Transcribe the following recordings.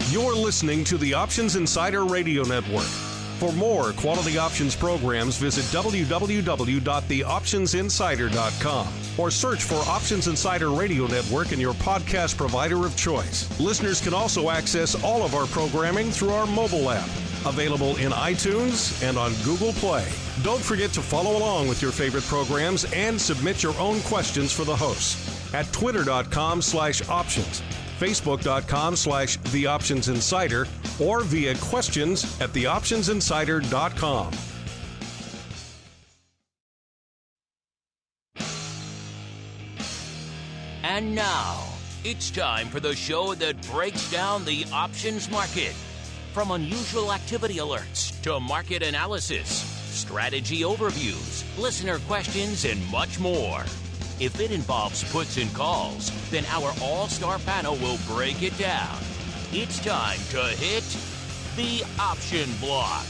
You're listening to the Options Insider Radio Network. For more quality options programs, visit www.theoptionsinsider.com or search for Options Insider Radio Network in your podcast provider of choice. Listeners can also access all of our programming through our mobile app, available in iTunes and on Google Play. Don't forget to follow along with your favorite programs and submit your own questions for the hosts at twitter.com/options, facebook.com/theoptionsinsider, or via questions at theoptionsinsider.com. And now, it's time for the show that breaks down the options market. From unusual activity alerts to market analysis, strategy overviews, listener questions, and much more. If it involves puts and calls, then our all-star panel will break it down. It's time to hit the Option Block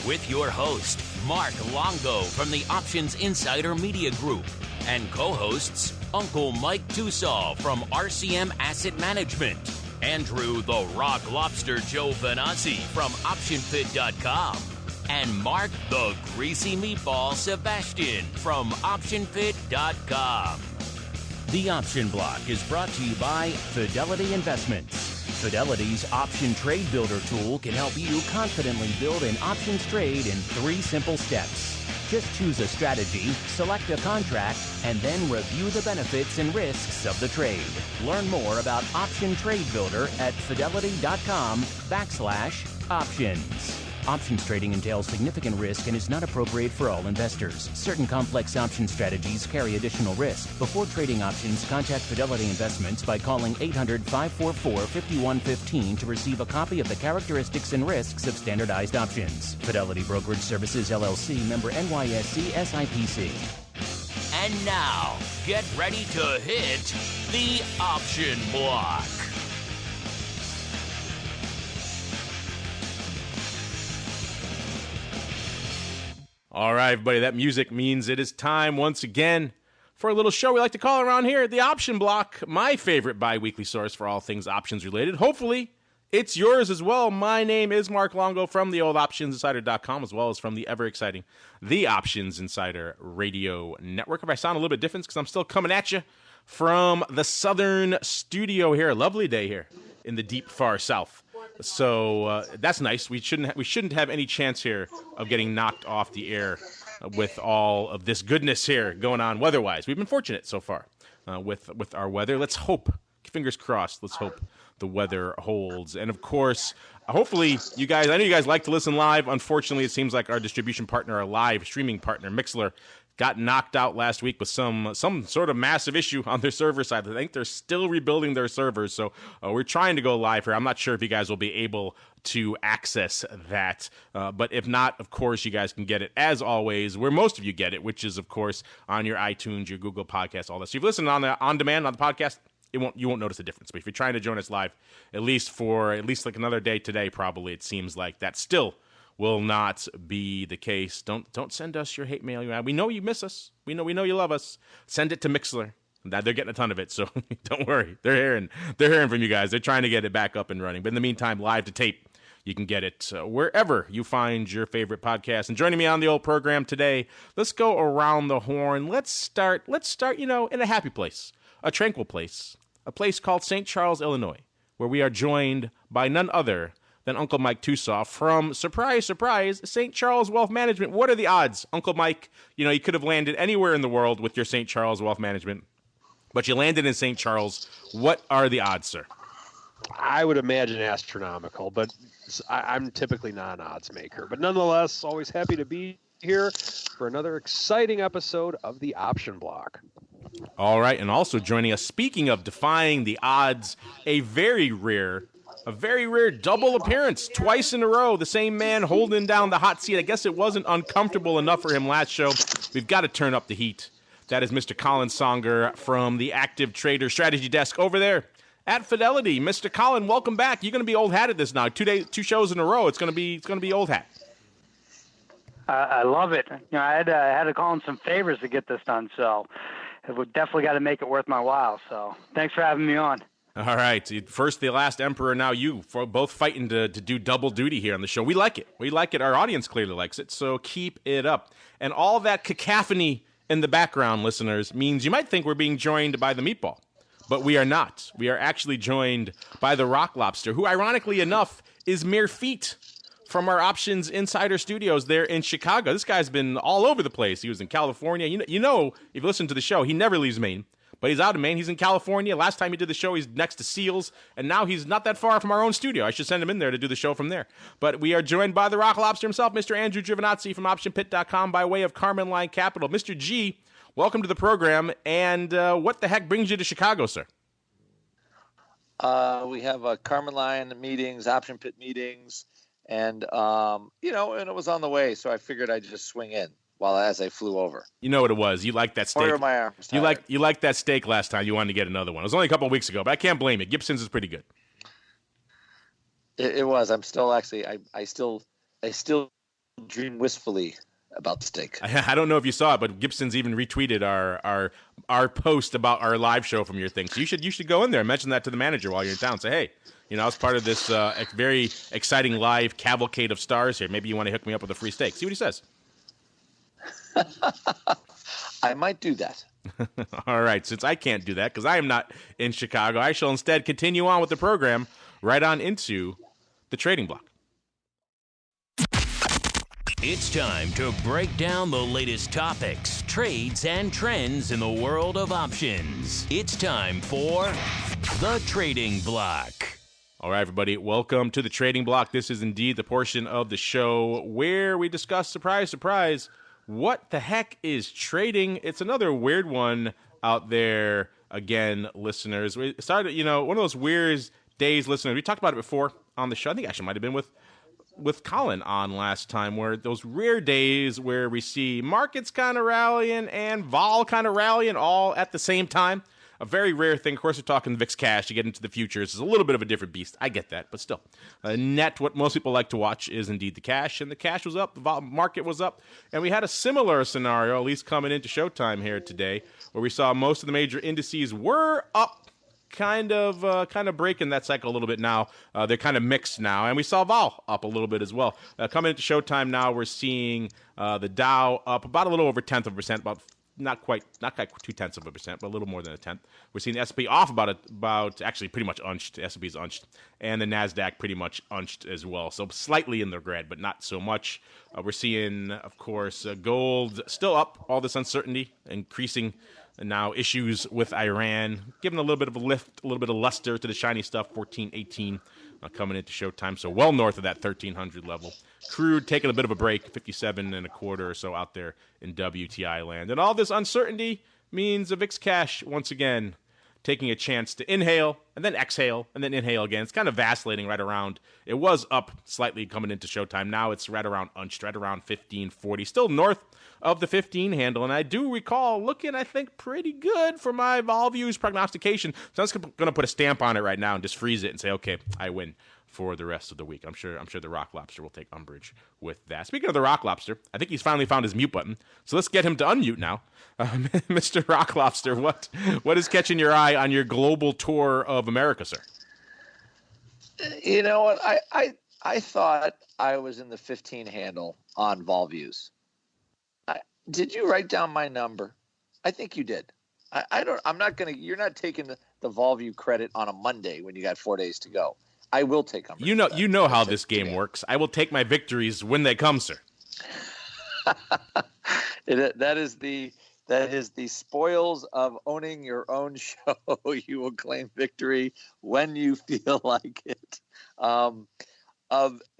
with your host, Mark Longo from the Options Insider Media Group, and co-hosts Uncle Mike Tosaw from RCM Asset Management, Andrew the Rock Lobster Joe Vanazzi from OptionFit.com, and Mark the Greasy Meatball Sebastian from OptionFit.com. The Option Block is brought to you by Fidelity Investments. Fidelity's Option Trade Builder tool can help you confidently build an options trade in 3 simple steps. Just choose a strategy, select a contract, and then review the benefits and risks of the trade. Learn more about Option Trade Builder at fidelity.com/options. Options trading entails significant risk and is not appropriate for all investors. Certain complex option strategies carry additional risk. Before trading options, contact Fidelity Investments by calling 800-544-5115 to receive a copy of the characteristics and risks of standardized options. Fidelity Brokerage Services, LLC, member NYSE SIPC. And now, get ready to hit the Option Block. All right, everybody, that music means it is time once again for a little show we like to call around here, The Option Block, my favorite bi-weekly source for all things options related. Hopefully, it's yours as well. My name is Mark Longo from the old OptionsInsider.com, as well as from the ever-exciting The Options Insider Radio Network. If I sound a little bit different, because I'm still coming at you from the southern studio here. A lovely day here in the deep, far south. So that's nice. We shouldn't have any chance here of getting knocked off the air with all of this goodness here going on weather-wise. We've been fortunate so far with our weather. Let's hope, fingers crossed, let's hope the weather holds. And, of course, hopefully you guys, I know you guys like to listen live. Unfortunately, it seems like our distribution partner, our live streaming partner, Mixlr, got knocked out last week with some sort of massive issue on their server side. I think they're still rebuilding their servers, so we're trying to go live here. I'm not sure if you guys will be able to access that, but if not, of course, you guys can get it, as always, where most of you get it, which is, of course, on your iTunes, your Google Podcasts, all that. So if you listen on demand on the podcast, you won't notice a difference. But if you're trying to join us live, at least like another day today, probably, it seems like that still will not be the case. Don't send us your hate mail. We know you miss us. We know you love us. Send it to Mixlr. They're getting a ton of it, so don't worry. They're hearing from you guys. They're trying to get it back up and running. But in the meantime, live to tape, you can get it wherever you find your favorite podcast. And joining me on the old program today, let's go around the horn. Let's start, in a happy place, a tranquil place, a place called St. Charles, Illinois, where we are joined by none other than Uncle Mike Tosaw from, surprise, surprise, St. Charles Wealth Management. What are the odds, Uncle Mike? You could have landed anywhere in the world with your St. Charles Wealth Management, but you landed in St. Charles. What are the odds, sir? I would imagine astronomical, but I'm typically not an odds maker. But nonetheless, always happy to be here for another exciting episode of the Option Block. All right, and also joining us, speaking of defying the odds, a very rare double appearance twice in a row. The same man holding down the hot seat. I guess it wasn't uncomfortable enough for him last show. We've got to turn up the heat. That is Mr. Colin Songer from the Active Trader Strategy Desk over there at Fidelity. Mr. Colin, welcome back. You're going to be old hat at this now. 2 shows in a row. It's going to be old hat. I love it. I had to call in some favors to get this done, so we've definitely got to make it worth my while. So thanks for having me on. All right. First, the last emperor, now you, for both fighting to do double duty here on the show. We like it. We like it. Our audience clearly likes it, so keep it up. And all that cacophony in the background, listeners, means you might think we're being joined by the meatball, but we are not. We are actually joined by the Rock Lobster, who, ironically enough, is mere feet from our Options Insider Studios there in Chicago. This guy's been all over the place. He was in California. You know, if you listen to the show, he never leaves Maine. But he's out of Maine. He's in California. Last time he did the show, he's next to seals. And now he's not that far from our own studio. I should send him in there to do the show from there. But we are joined by the Rock Lobster himself, Mr. Andrew Giovinazzi from OptionPit.com by way of Carmen Line Capital. Mr. G, welcome to the program. And what the heck brings you to Chicago, sir? We have Carmen Line meetings, Option Pit meetings. And, and it was on the way. So I figured I'd just swing in as I flew over. You know what it was. You liked that steak. Or my arms tired. You liked that steak last time. You wanted to get another one. It was only a couple of weeks ago, but I can't blame it. Gibson's is pretty good. It was. I'm still actually. I still dream wistfully about the steak. I don't know if you saw it, but Gibson's even retweeted our post about our live show from your thing. So you should go in there and mention that to the manager while you're in town. Say, hey, I was part of this very exciting live cavalcade of stars here. Maybe you want to hook me up with a free steak. See what he says. I might do that. All right. Since I can't do that because I am not in Chicago, I shall instead continue on with the program right on into the trading block. It's time to break down the latest topics, trades, and trends in the world of options. It's time for the Trading Block. All right, everybody, welcome to the Trading Block. This is indeed the portion of the show where we discuss, surprise, surprise, what the heck is trading? It's another weird one out there again, listeners. We started, one of those weird days, listeners. We talked about it before on the show. I think actually might have been with Colin on last time, where those rare days where we see markets kind of rallying and vol kind of rallying all at the same time. A very rare thing. Of course, we're talking VIX cash. You get into the futures. It's a little bit of a different beast. I get that, but still. Net, what most people like to watch is indeed the cash, and the cash was up, the market was up, and we had a similar scenario, at least coming into showtime here today, where we saw most of the major indices were up, kind of breaking that cycle a little bit now. They're kind of mixed now, and we saw vol up a little bit as well. Coming into showtime now, we're seeing the Dow up about a little over 0.1%, about not quite 0.2%, but a little more than a tenth. We're seeing the S&P off about actually pretty much unched. The S&P's unched, and the Nasdaq pretty much unched as well. So slightly in the red, but not so much. We're seeing, of course, gold still up. All this uncertainty increasing. And now issues with Iran, giving a little bit of a lift, a little bit of luster to the shiny stuff. 1418 coming into showtime, so well north of that 1300 level. Crude taking a bit of a break, 57 and a quarter or so out there in WTI land. And all this uncertainty means a VIX cash, once again, taking a chance to inhale and then exhale and then inhale again. It's kind of vacillating right around. It was up slightly coming into showtime. Now it's right around unched, right around 1540. Still north of the 15 handle. And I do recall looking, I think, pretty good for my vol views prognostication. So I'm just going to put a stamp on it right now and just freeze it and say, okay, I win for the rest of the week. I'm sure the Rock Lobster will take umbrage with that. Speaking of the Rock Lobster, I think he's finally found his mute button. So let's get him to unmute now. Mr. Rock Lobster, what is catching your eye on your global tour of America, sir? You know what? I thought I was in the 15 handle on vol views. Did you write down my number? I think you did. You're not taking the vol view credit on a Monday when you got 4 days to go. I will take them. You know how this game works. I will take my victories when they come, sir. That is the spoils of owning your own show. You will claim victory when you feel like it.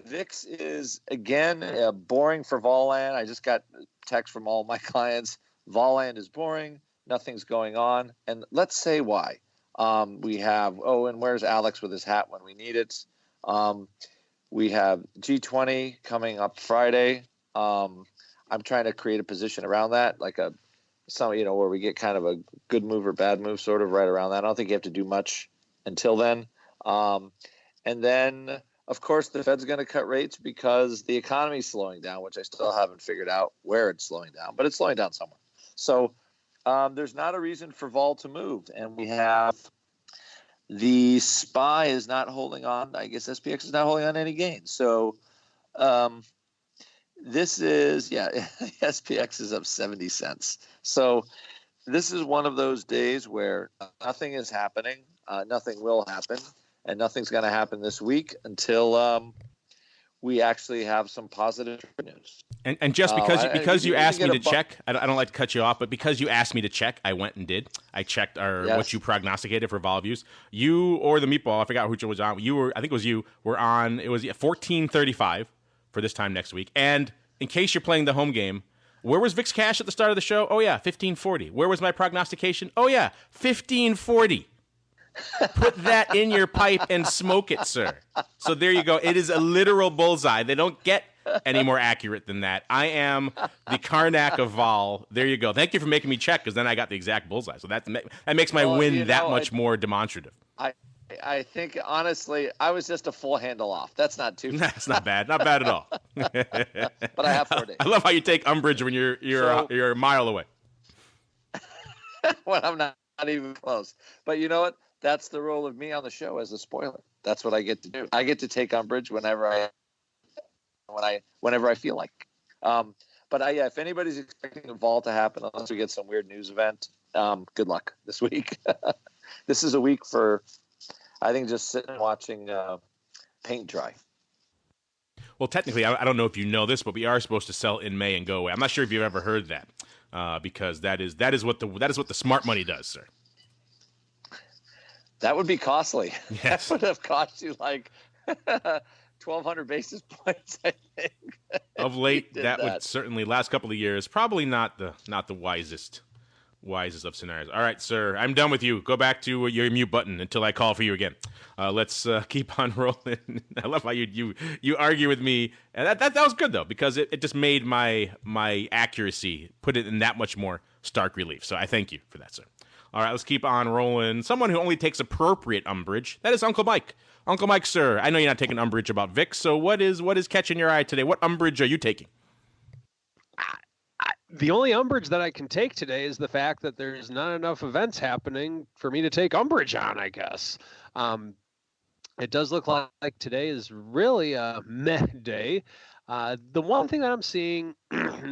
VIX is again boring for Voland. I just got text from all my clients. Voland is boring. Nothing's going on, and let's say why. We have, and where's Alex with his hat when we need it? We have G20 coming up Friday. I'm trying to create a position around that, like where we get kind of a good move or bad move sort of right around that. I don't think you have to do much until then. And then, of course, the Fed's going to cut rates because the economy is slowing down, which I still haven't figured out where it's slowing down, but it's slowing down somewhere. So there's not a reason for vol to move. And we have The SPY is not holding on. I guess SPX is not holding on any gains. So this is, SPX is up 70 cents. So this is one of those days where nothing is happening. Nothing will happen. And nothing's going to happen this week until we actually have some positive news. And just because you asked me to check, I don't like to cut you off, but because you asked me to check, I went and did. I checked what you prognosticated for vol views. You or the meatball, I forgot who was on. I think it was you, were on. It was 14.35 for this time next week. And in case you're playing the home game, where was VIX cash at the start of the show? Oh yeah, 1540. Where was my prognostication? Oh yeah, 1540. Put that in your pipe and smoke it, sir. So there you go. It is a literal bullseye. They don't get any more accurate than that. I am the Karnak of vol. There you go. Thank you for making me check, because then I got the exact bullseye. So that makes my win that much more demonstrative. I think, honestly, I was just a full handle off. That's not too bad. That's not bad. Not bad at all. But I have 4 days. I love how you take umbrage when you're a mile away. When I'm not even close. But you know what? That's the role of me on the show as a spoiler. That's what I get to do. I get to take umbrage whenever I feel like. But if anybody's expecting a vol to happen, unless we get some weird news event, good luck this week. This is a week for, I think, just sitting and watching paint dry. Well, technically, I don't know if you know this, but we are supposed to sell in May and go away. I'm not sure if you've ever heard that, because that is what the smart money does, sir. That would be costly. Yes. That would have cost you like 1,200 basis points, I think. Of late, that would certainly, last couple of years, probably not the wisest of scenarios. All right, sir, I'm done with you. Go back to your mute button until I call for you again. Let's keep on rolling. I love how you argue with me. And that was good, though, because it just made my accuracy, put it in that much more stark relief. So I thank you for that, sir. All right, let's keep on rolling. Someone who only takes appropriate umbrage. That is Uncle Mike. Uncle Mike, sir, I know you're not taking umbrage about VIX, so what is catching your eye today? What umbrage are you taking? The only umbrage that I can take today is the fact that there's not enough events happening for me to take umbrage on, I guess. It does look like today is really a meh day. The one thing that I'm seeing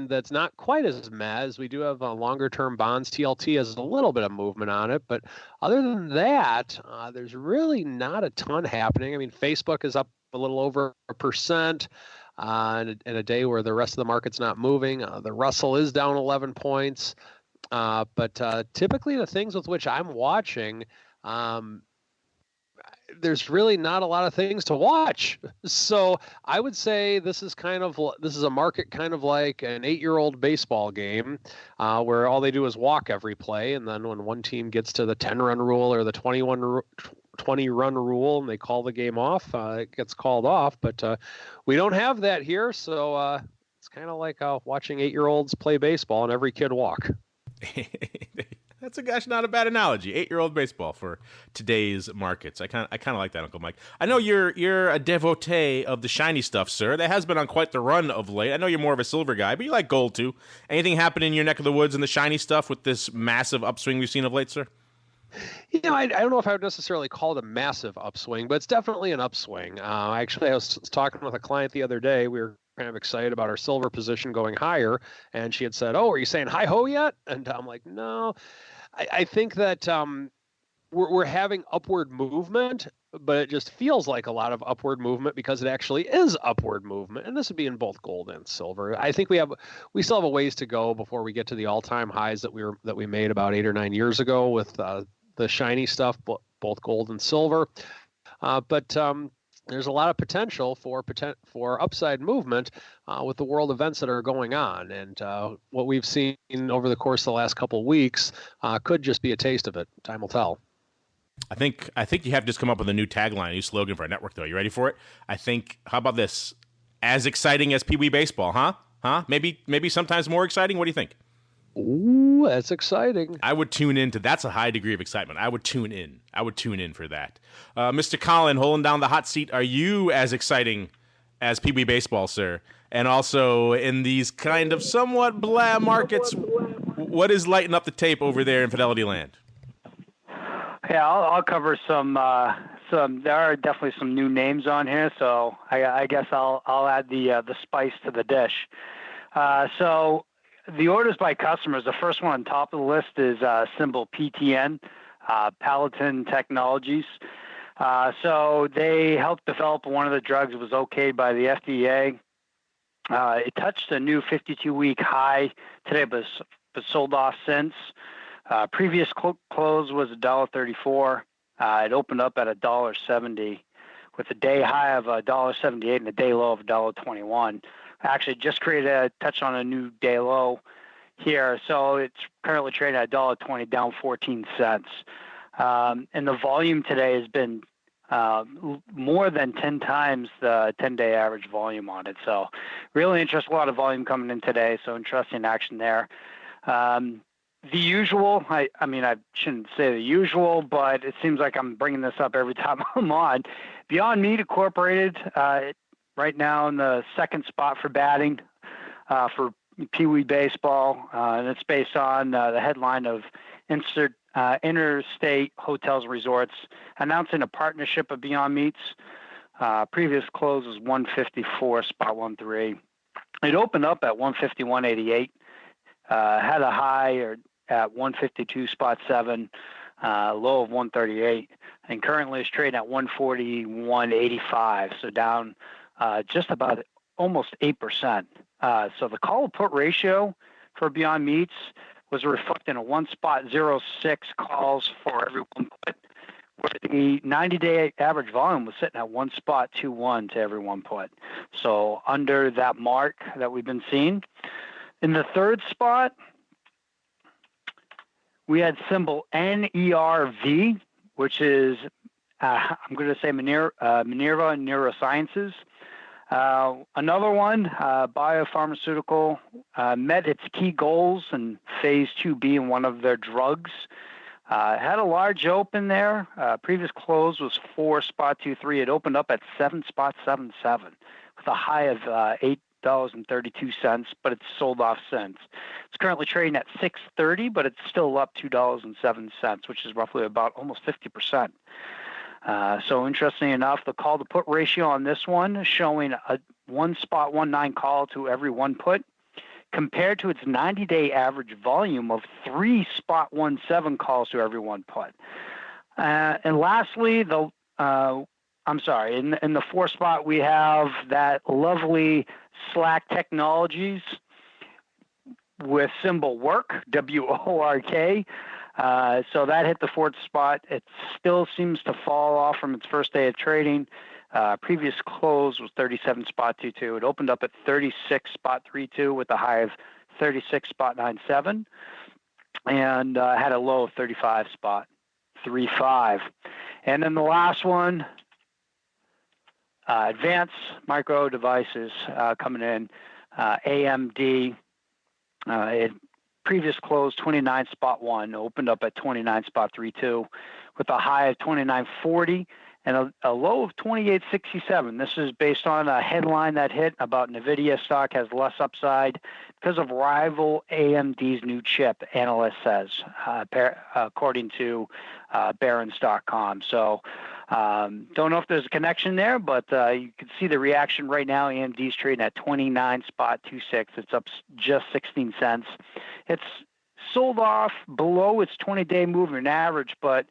that's not quite as meh is we do have longer-term bonds. TLT has a little bit of movement on it, but other than that, there's really not a ton happening. I mean, Facebook is up a little over 1%. In a day where the rest of the market's not moving. The Russell is down 11 points. But typically the things with which I'm watching, there's really not a lot of things to watch. So I would say this is a market kind of like an 8-year-old baseball game where all they do is walk every play. And then when one team gets to the 10-run rule or the 20-run rule and they call the game off, it gets called off. But we don't have that here. So it's kind of like watching 8-year-olds play baseball and every kid walk. That's not a bad analogy. 8-year-old baseball for today's markets. I kind of like that, Uncle Mike. I know you're a devotee of the shiny stuff, sir. That has been on quite the run of late. I know you're more of a silver guy, but you like gold too. Anything happen in your neck of the woods in the shiny stuff with this massive upswing we've seen of late, sir? I don't know if I would necessarily call it a massive upswing, but it's definitely an upswing. Actually, I was talking with a client the other day. We were kind of excited about our silver position going higher, and she had said, "Oh, are you saying hi-ho yet?" And I'm like, "No." I think that we're having upward movement, but it just feels like a lot of upward movement because it actually is upward movement, and this would be in both gold and silver. I think we still have a ways to go before we get to the all-time highs that we made about 8 or 9 years ago with the shiny stuff, both gold and silver. But there's a lot of potential for upside movement with the world events that are going on, and what we've seen over the course of the last couple of weeks could just be a taste of it. Time will tell. I think you have to just come up with a new tagline, a new slogan for our network, though. You ready for it? How about this? As exciting as Pee Wee baseball, huh? Maybe sometimes more exciting. What do you think? Ooh, that's exciting. I would tune in to that's a high degree of excitement. I would tune in for that. Mr. Colin, holding down the hot seat, are you as exciting as Pee Wee baseball, sir? And also in these kind of somewhat blah markets, what is lighting up the tape over there in Fidelity Land? Yeah, I'll cover some. There are definitely some new names on here, so I guess I'll add the spice to the dish. So the orders by customers. The first one on top of the list is symbol PTN, Paladin Technologies. So they helped develop one of the drugs that was okayed by the FDA. It touched a new 52-week high today, but sold off since. Previous close was $1.34. It opened up at $1.70 with a day high of $1.78 and a day low of $1.21. Actually, just created a touch on a new day low here, so it's currently trading at $1.20, down 14 cents. And the volume today has been more than 10 times the 10-day average volume on it. So really interesting, a lot of volume coming in today, so interesting action there. The usual, I mean, I shouldn't say the usual, but it seems like I'm bringing this up every time I'm on. Beyond Meat Incorporated, right now in the second spot for batting for Pee Wee Baseball, and it's based on the headline of Interstate Hotels and Resorts announcing a partnership of Beyond Meats. Previous close was 154 spot 13. It opened up at 151.88. Had a high at 152 spot 7, low of 138, and currently is trading at 141.85. So down just about almost 8%. So the call put ratio for Beyond Meats was reflecting a 1.06 calls for every one put, where the 90-day average volume was sitting at 1.21 to every one put. So under that mark that we've been seeing. In the third spot, we had symbol NERV, which is, I'm going to say Minerva Neurosciences. Another one, biopharmaceutical, met its key goals in phase 2B in one of their drugs. Had a large open there. Previous close was 4.23. It opened up at 7.77 with a high of $8.32, but it's sold off since. It's currently trading at $6.30, but it's still up $2.07, which is roughly about almost 50%. So interesting enough, the call to put ratio on this one is showing a 1.19 call to every one put, compared to its 90-day average volume of 3.17 calls to every one put. And lastly, in the fourth spot, we have that lovely Slack Technologies with symbol WORK, WORK. So that hit the fourth spot. It still seems to fall off from its first day of trading. Previous close was 37.22. It opened up at 36.32 with a high of 36.97 and had a low of 35.35. And then the last one, Advanced Micro Devices coming in, AMD. It previous close 29.1, opened up at 29.32 with a high of 29.40 and a low of 28.67. This is based on a headline that hit about NVIDIA stock has less upside because of rival AMD's new chip, analyst says, according to Barron's.com. So don't know if there's a connection there, but you can see the reaction right now. AMD's trading at 29.26. It's up just 16 cents. It's sold off below its 20-day moving average, but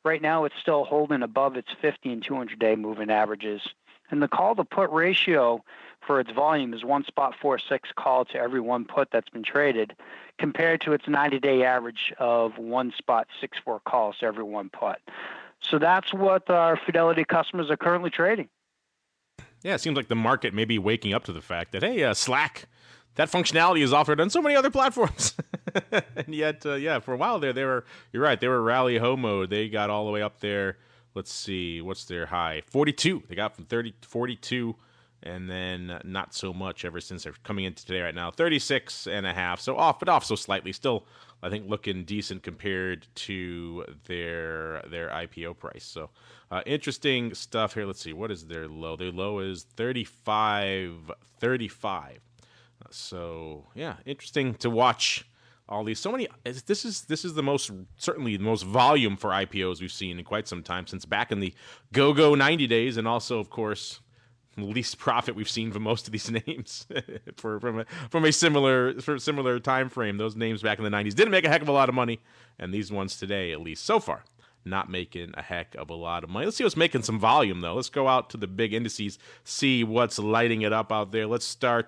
right now it's still holding above its 50 and 200-day moving averages. And the call to put ratio for its volume is 1.46 call to every one put that's been traded, compared to its 90-day average of 1.64 calls to every one put. So that's what our Fidelity customers are currently trading. Yeah, it seems like the market may be waking up to the fact that, hey, Slack, that functionality is offered on so many other platforms. And yet, for a while there, you're right, they were rally ho mode. They got all the way up there. Let's see, what's their high? 42. They got from 30 to 42, and then not so much ever since they're coming into today right now. 36.5, so off so slightly. Still, I think, looking decent compared to their IPO price. So interesting stuff here. Let's see, what is their low? Their low is 35.35. So yeah, interesting to watch all these. So many. This is certainly the most volume for IPOs we've seen in quite some time, since back in the go-go 90 days, and also, of course, least profit we've seen from most of these names from a similar time frame. Those names back in the 90s didn't make a heck of a lot of money, and these ones today, at least so far, not making a heck of a lot of money. Let's see what's making some volume, though. Let's go out to the big indices, see what's lighting it up out there. Let's go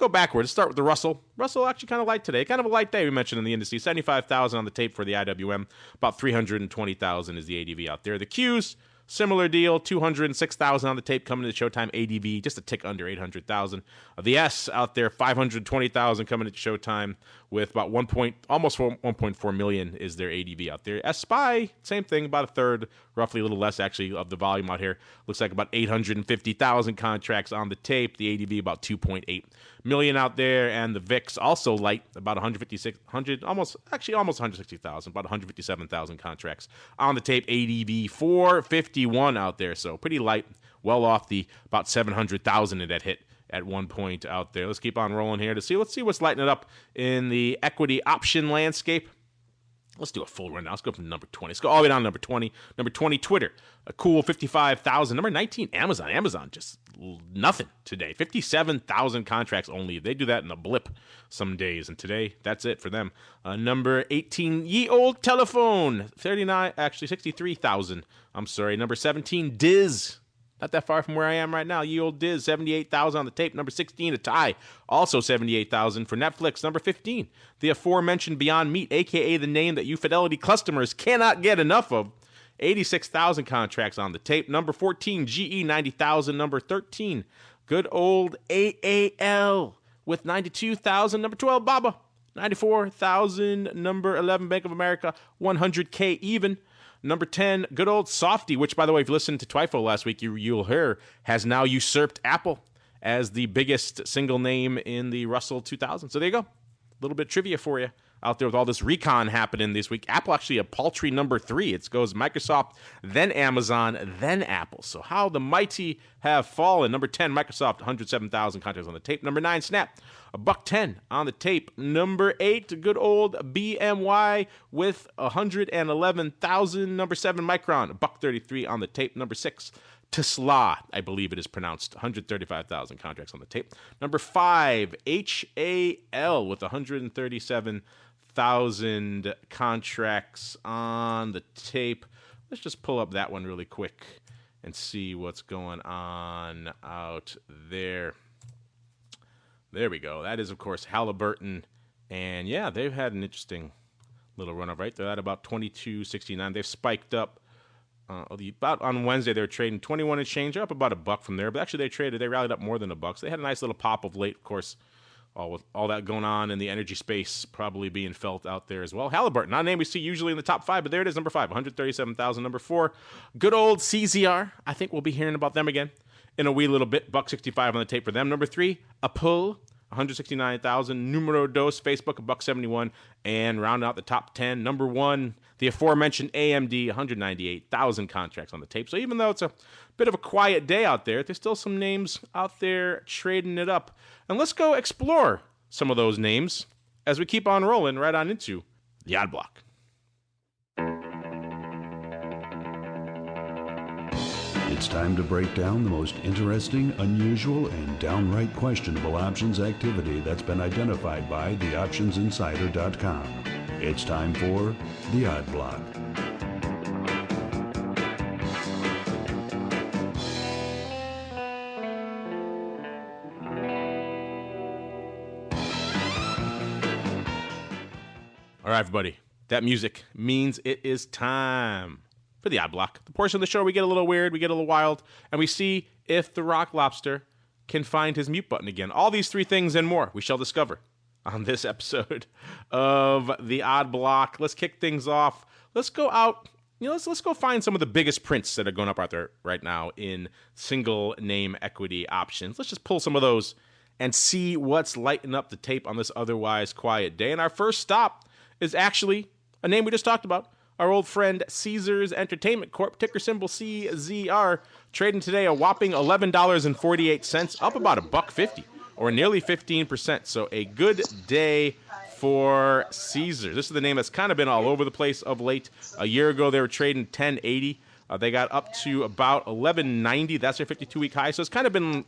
backwards. Let's start with the Russell. Russell actually kind of light today. Kind of a light day, we mentioned in the indices. 75,000 on the tape for the IWM. About 320,000 is the ADV out there. The Qs, similar deal, 206,000 on the tape coming into Showtime. ADV just a tick under 800,000. The S out there, 520,000 coming into Showtime with about almost 1.4 million is their ADV out there. SPY, same thing, about a third, roughly a little less actually of the volume out here. Looks like about 850,000 contracts on the tape. The ADV about 2.8 million out there, and the VIX also light, about almost 160,000, about 157,000 contracts on the tape. ADV 451 out there, so pretty light, well off the about 700,000 that hit at one point out there. Let's keep on rolling here let's see what's lighting it up in the equity option landscape. Let's do a full rundown. Let's go from number 20. Let's go all the way down to number 20. Number 20, Twitter, a cool 55,000. Number 19, Amazon. Amazon, just nothing today. 57,000 contracts only. They do that in a blip some days, and today, that's it for them. Number 18, Ye Old Telephone, 63,000. I'm sorry. Number 17, Diz. Not that far from where I am right now. Ye Old Diz, 78,000 on the tape. Number 16, a tie, also 78,000 for Netflix. Number 15, the aforementioned Beyond Meat, a.k.a. the name that you Fidelity customers cannot get enough of. 86,000 contracts on the tape. Number 14, GE, 90,000. Number 13, good old AAL with 92,000. Number 12, Baba, 94,000. Number 11, Bank of America, 100K even. Number 10, good old Softy, which, by the way, if you listened to Twifo last week, you'll hear has now usurped Apple as the biggest single name in the Russell 2000. So there you go. A little bit of trivia for you out there with all this recon happening this week. Apple actually a paltry number 3. It goes Microsoft, then Amazon, then Apple. So how the mighty have fallen. Number 10, Microsoft, 107,000 contracts on the tape. Number 9, Snap, $110 on the tape. Number 8, good old BMY with 111,000. Number 7, Micron, $133 on the tape. Number 6, Tesla, I believe it is pronounced, 135,000 contracts on the tape. Number 5, HAL with 137,000 contracts on the tape. Let's just pull up that one really quick and see what's going on out there. There we go. That is, of course, Halliburton. And, yeah, they've had an interesting little run-up, right? They're at about 22.69. They've spiked up. About on Wednesday, they were trading 21 and change. They're up about $1 from there. But actually, they rallied up more than $1. So they had a nice little pop of late, of course. With all that going on in the energy space probably being felt out there as well. Halliburton, not a name we see usually in the top 5, but there it is, number 5, 137,000. Number 4, good old CZR. I think we'll be hearing about them again in a wee little bit. $165 on the tape for them. Number 3, Apple, 169,000. Numero dos, Facebook, $171. And rounding out the top 10, number 1, the aforementioned AMD, 198,000 contracts on the tape. So even though it's a bit of a quiet day out there, there's still some names out there trading it up. And let's go explore some of those names as we keep on rolling right on into the Odd Block. It's time to break down the most interesting, unusual, and downright questionable options activity that's been identified by theoptionsinsider.com. It's time for the Odd Block. All right, everybody, that music means it is time for the Odd Block, the portion of the show where we get a little weird, we get a little wild, and we see if the rock lobster can find his mute button again. All these 3 things and more we shall discover on this episode of the Odd Block. Let's kick things off. Let's go out. Let's go find some of the biggest prints that are going up out there right now in single name equity options. Let's just pull some of those and see what's lighting up the tape on this otherwise quiet day. And our first stop is actually a name we just talked about, our old friend Caesars Entertainment Corp, ticker symbol CZR, trading today a whopping $11.48, up about $1.50, or nearly 15%. So a good day for Caesars. This is the name that's kind of been all over the place of late. A year ago, they were trading 1080. They got up to about 1190. That's their 52-week high. So it's kind of been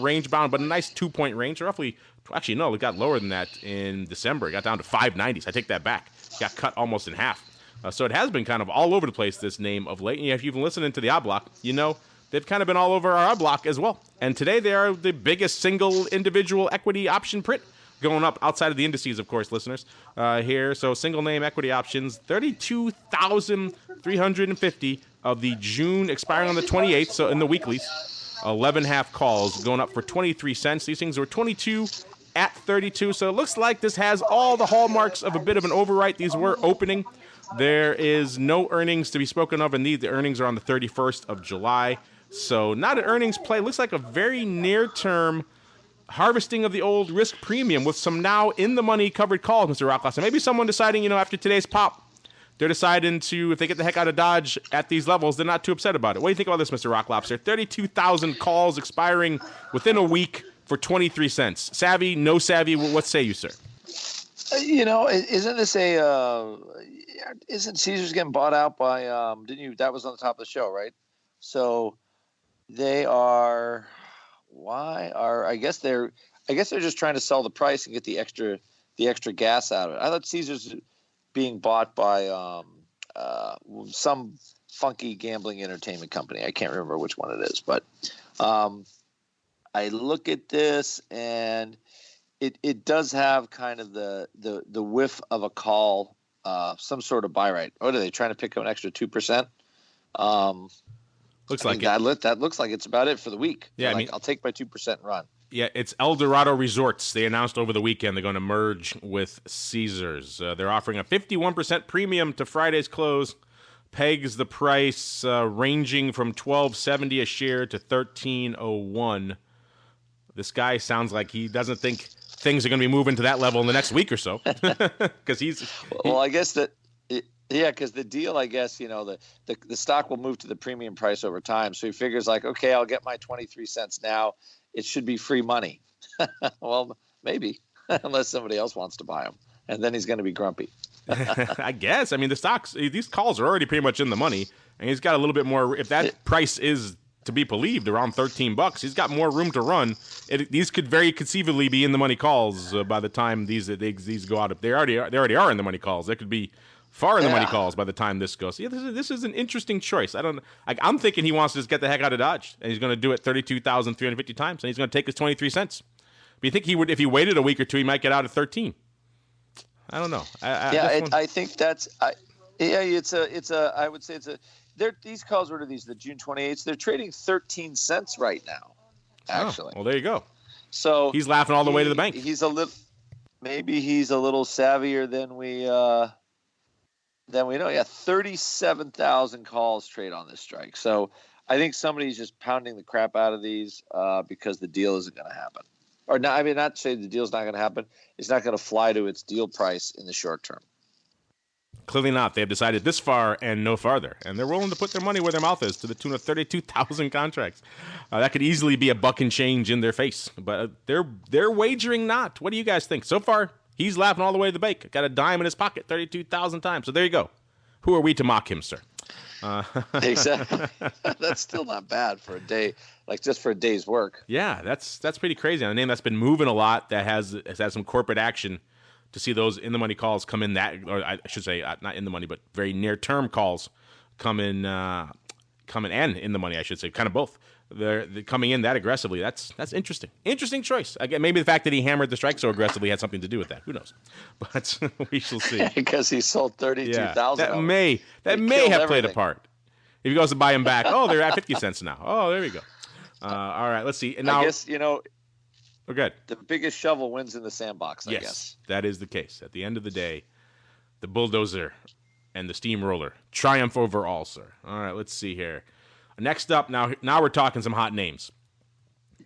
range bound, but a nice 2-point range. Roughly, actually, no, it got lower than that in December. It got down to 590. So I take that back. It got cut almost in half. So it has been kind of all over the place, this name of late. And if you've been listening to the Odd Block, you know they've kind of been all over our Odd Block as well. And today they are the biggest single individual equity option print, going up outside of the indices, of course, listeners, here. So single name equity options, 32,350 of the June, expiring on the 28th, so in the weeklies. 11 half calls going up for 23 cents. These things were 22 at 32, so it looks like this has all the hallmarks of a bit of an overwrite. These were opening. There is no earnings to be spoken of, and the earnings are on the 31st of July. So not an earnings play. Looks like a very near-term harvesting of the old risk premium with some now in-the-money covered calls, Mr. Rocklaw. So maybe someone deciding, after today's pop, they're deciding to, if they get the heck out of Dodge at these levels, they're not too upset about it. What do you think about this, Mr. Rocklobster? 32,000 calls expiring within a week for 23 cents. Savvy, no savvy, what say you, sir? Isn't this isn't Caesars getting bought out by, that was on the top of the show, right? So they are, I guess they're just trying to sell the price and get the extra gas out of it. I thought Caesars being bought by some funky gambling entertainment company. I can't remember which one it is, but I look at this and it does have kind of the whiff of a call, some sort of buy right. What are they trying to pick up an extra 2%? Looks like that looks like it's about it for the week. Yeah, I'll take my 2% and run. Yeah, it's El Dorado Resorts. They announced over the weekend they're going to merge with Caesars. They're offering a 51% premium to Friday's close, pegs the price ranging from $12.70 a share to $13.01. This guy sounds like he doesn't think things are going to be moving to that level in the next week or so, because I guess that. Yeah, because the deal, I guess, the stock will move to the premium price over time. So he figures like, okay, I'll get my 23 cents now. It should be free money. Well, maybe, unless somebody else wants to buy them. And then he's going to be grumpy. I guess. I mean, these calls are already pretty much in the money. And he's got a little bit more. If that price is to be believed around $13, he's got more room to run. These could very conceivably be in the money calls by the time these go out. They already are in the money calls. They could be far in the money calls by the time this goes. Yeah, this is an interesting choice. I'm thinking he wants to just get the heck out of Dodge, and he's going to do it 32,350 times, and he's going to take his 23 cents. But you think he would, if he waited a week or two, he might get out at 13? I don't know. I think that's. I would say it's a. These calls were to the June 28th. They're trading 13 cents right now. Actually, well, there you go. So he's laughing all the way to the bank. Maybe he's a little savvier than we know. Yeah, 37,000 calls trade on this strike. So I think somebody's just pounding the crap out of these because the deal isn't going to happen. Or not to say the deal's not going to happen. It's not going to fly to its deal price in the short term. Clearly not. They've decided this far and no farther. And they're willing to put their money where their mouth is, to the tune of 32,000 contracts. That could easily be a buck and change in their face. But they're wagering not. What do you guys think? So far, he's laughing all the way to the bank. Got a dime in his pocket 32,000 times. So there you go. Who are we to mock him, sir? Exactly. That's still not bad for a day, just for a day's work. Yeah, that's pretty crazy. On a name that's been moving a lot, that has had some corporate action, to see those in the money calls come in or I should say not in the money, but very near term calls come in and in the money, I should say, kind of both. They're coming in that aggressively. That's interesting. Interesting choice. Again, maybe the fact that he hammered the strike so aggressively had something to do with that. Who knows? But we shall see. Because he sold 32,000. That may have played a part. If he goes to buy him back, they're at 50 cents now. Oh, there we go. All right, let's see. And now, I guess we're good. The biggest shovel wins in the sandbox. I guess that is the case. At the end of the day, the bulldozer and the steamroller triumph over all, sir. All right, let's see here. Next up, now we're talking some hot names.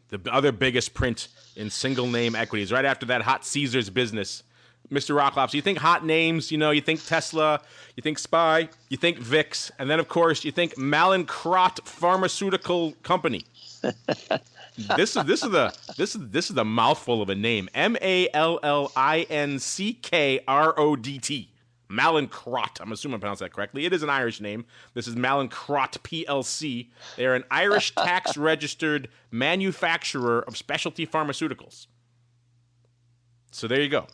The other biggest print in single name equities, right after that hot Caesars business, Mr. Rocklop. So you think hot names, you think Tesla, you think SPY, you think VIX, and then, of course, you think Mallinckrodt Pharmaceutical Company. This is the mouthful of a name. Mallinckrodt. Mallinckrodt. I'm assuming I pronounced that correctly. It is an Irish name. This is Mallinckrodt PLC. They are an Irish tax-registered manufacturer of specialty pharmaceuticals. So there you go.